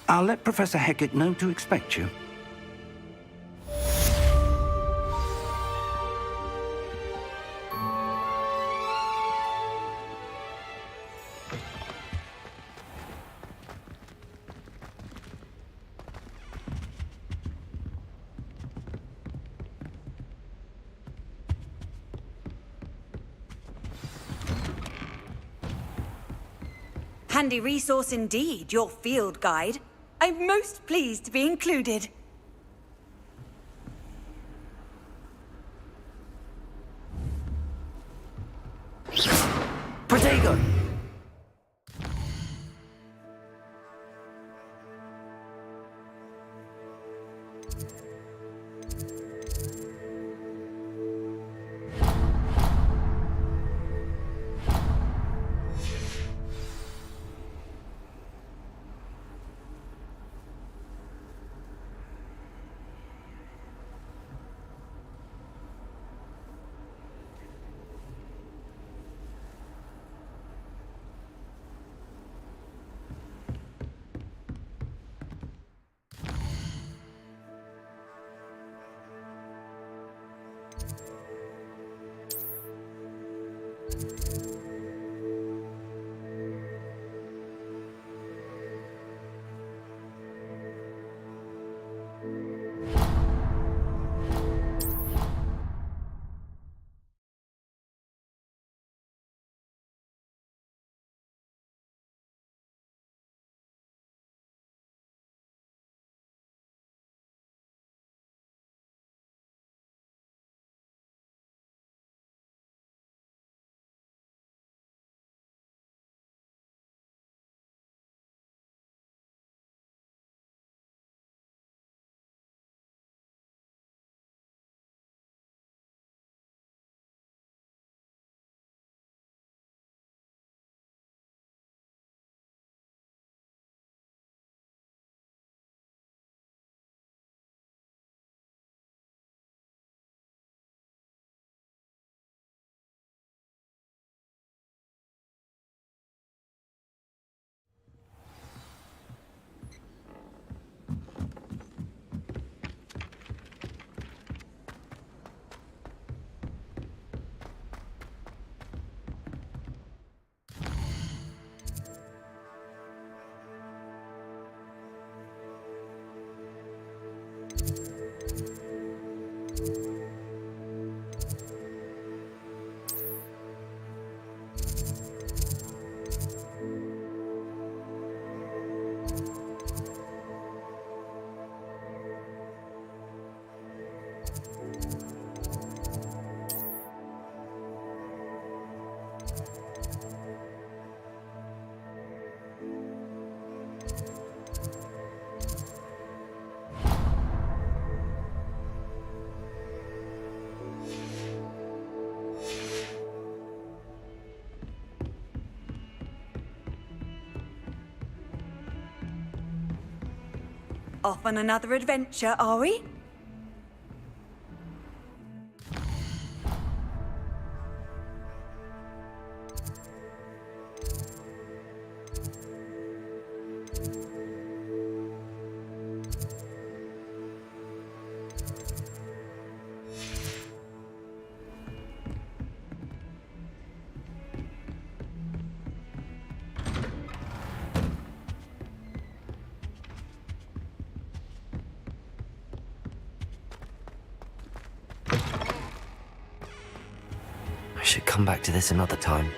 I'll let Professor Hecat know to expect you. Handy resource indeed, your field guide. I'm most pleased to be included. Protego! Off on another adventure, are we? I should come back to this another time.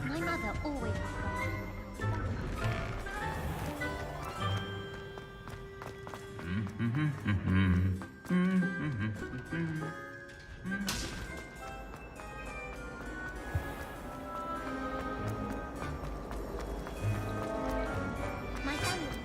My mother always My family.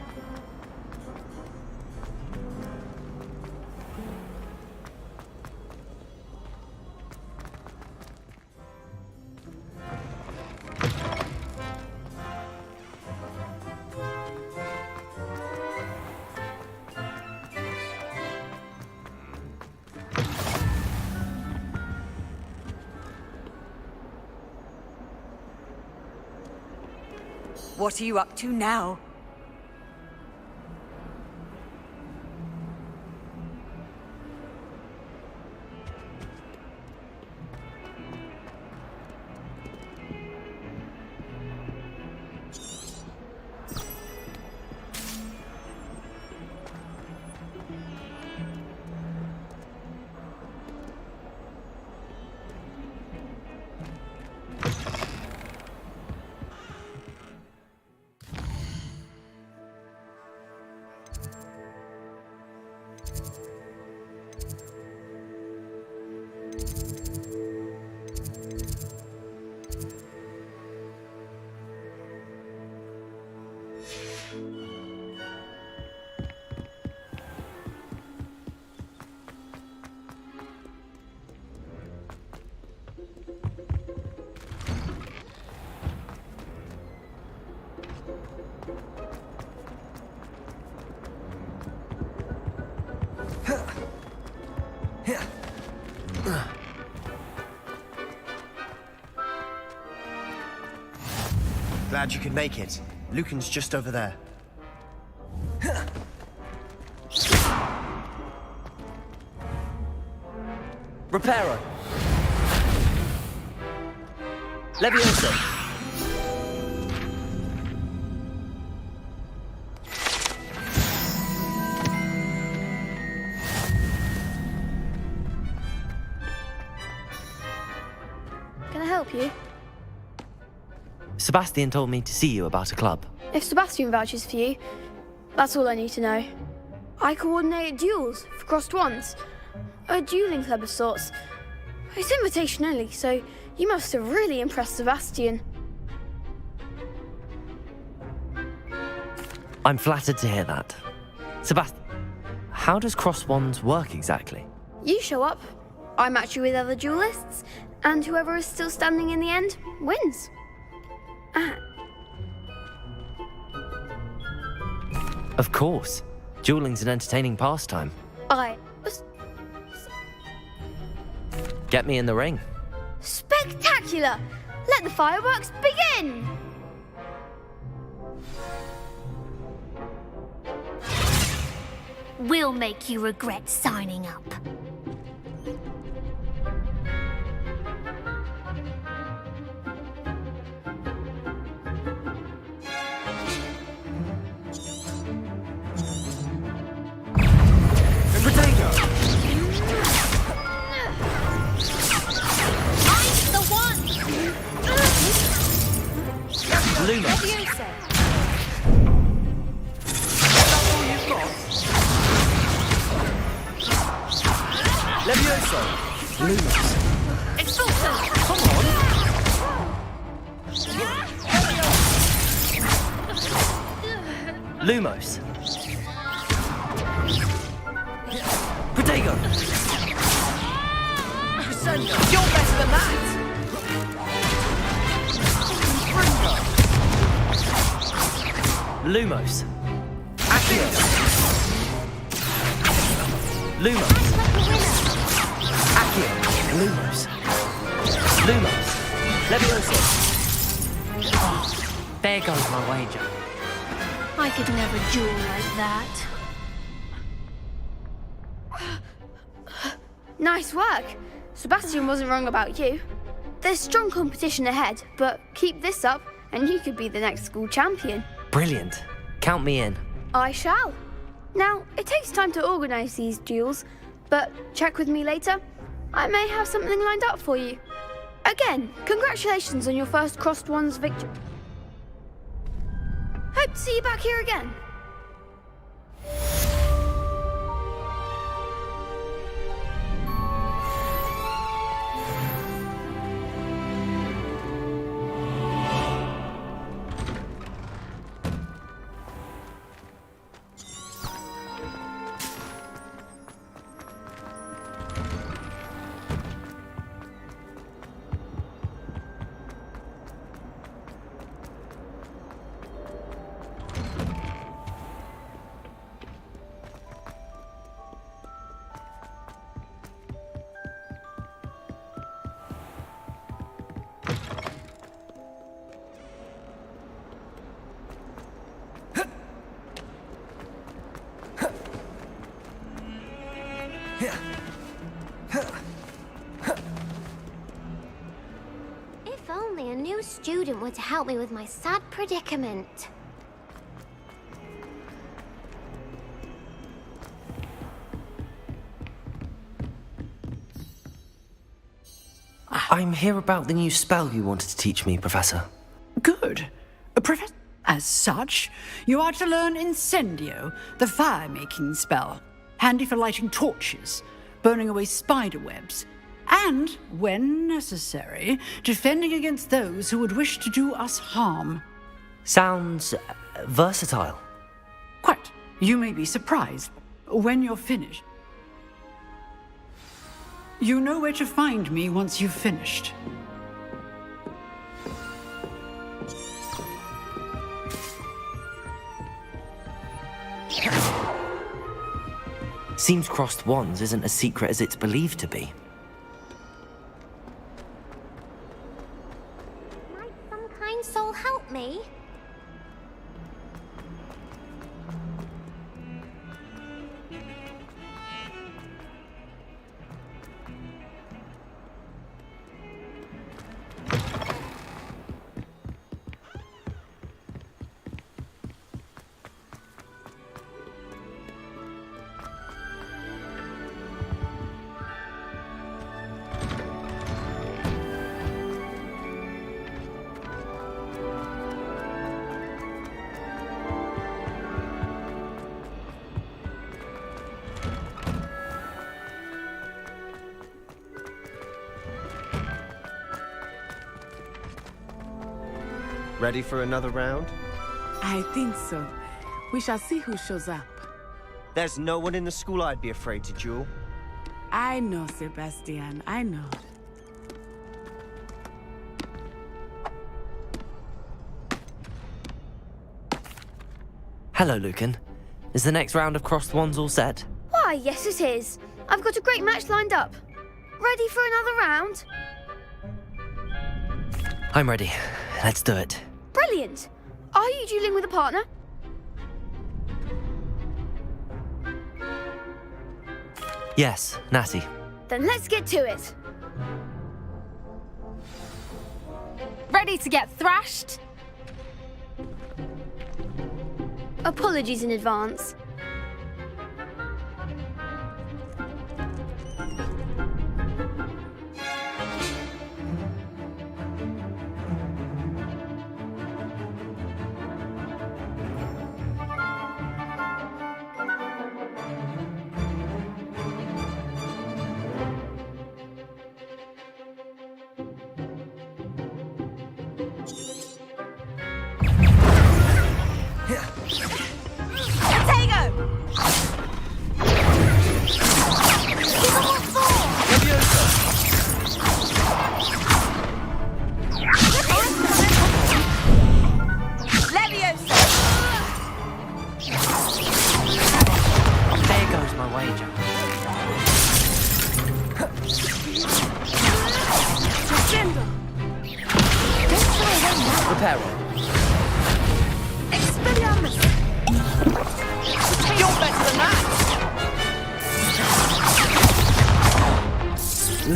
What are you up to now? Glad you could make it. Lucan's just over there. Reparo. Levioso. Can I help you? Sebastian told me to see you about a club. If Sebastian vouches for you, that's all I need to know. I coordinate duels for crossed wands. A dueling club of sorts. It's invitation only, so you must have really impressed Sebastian. I'm flattered to hear that. Sebastian, how does cross wands work exactly? You show up, I match you with other duelists, and whoever is still standing in the end wins. Of course. Dueling's an entertaining pastime. Get me in the ring. Spectacular! Let the fireworks begin! We'll make you regret signing up. Levioso! Lumos. Expulsion! Come on! Lumos. Protego! Crescendo! You're better than that! Lumos. Accio. Lumos. Accio. Lumos. Lumos. Levioso. There goes my wager. I could never duel like that. Nice work. Sebastian wasn't wrong about you. There's strong competition ahead, but keep this up and you could be the next school champion. Brilliant. Count me in. I shall. Now, it takes time to organise these duels, but check with me later. I may have something lined up for you. Again, congratulations on your first Crossed Wands victory. Hope to see you back here again. If only a new student were to help me with my sad predicament. I'm here about the new spell you wanted to teach me, Professor. Good. Professor, as such, you are to learn Incendio, the fire-making spell. Handy for lighting torches, burning away spider webs, and, when necessary, defending against those who would wish to do us harm. Sounds versatile. Quite. You may be surprised when you're finished. You know where to find me once you've finished. Seems Crossed Wands isn't as secret as it's believed to be. Might some kind soul help me? Ready for another round? I think so. We shall see who shows up. There's no one in the school I'd be afraid to duel. I know, Sebastian. I know. Hello, Lucan. Is the next round of Crossed Wands all set? Why, yes it is. I've got a great match lined up. Ready for another round? I'm ready. Let's do it. Brilliant. Are you dueling with a partner? Yes, Natty. Then let's get to it. Ready to get thrashed? Apologies in advance.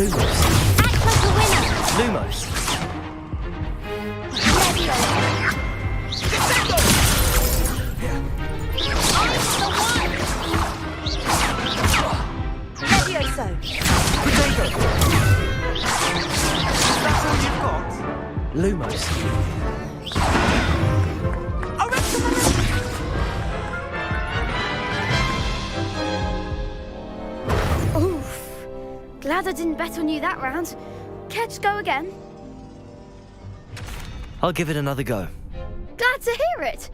Lumos. Act like a winner! Lumos. Levioso! Potato. That's all you've got? Lumos. Oof. Glad I didn't bet on you that round. Care to go again? I'll give it another go. Glad to hear it.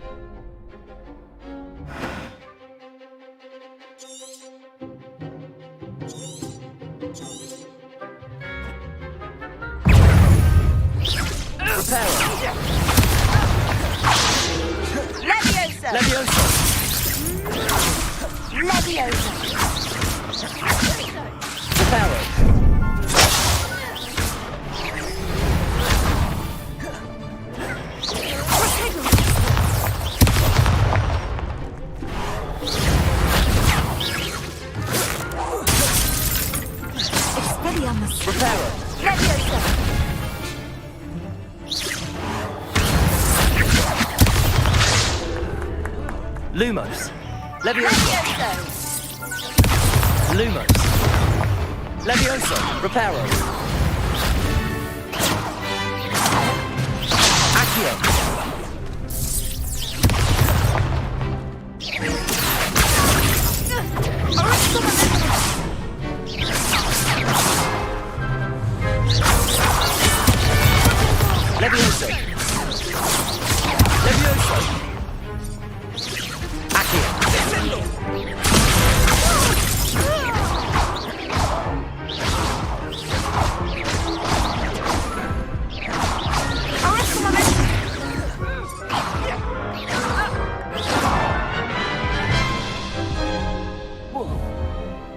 Levioso! Levioso. Levioso! Reparo. Expelliarmus! Reparo. Levioso! Lumos. Levioso. Lumos. Levioso. Reparo. Accio. Levioso. Levioso. Accio.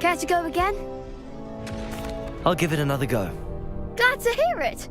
Care to go again? I'll give it another go. Glad to hear it.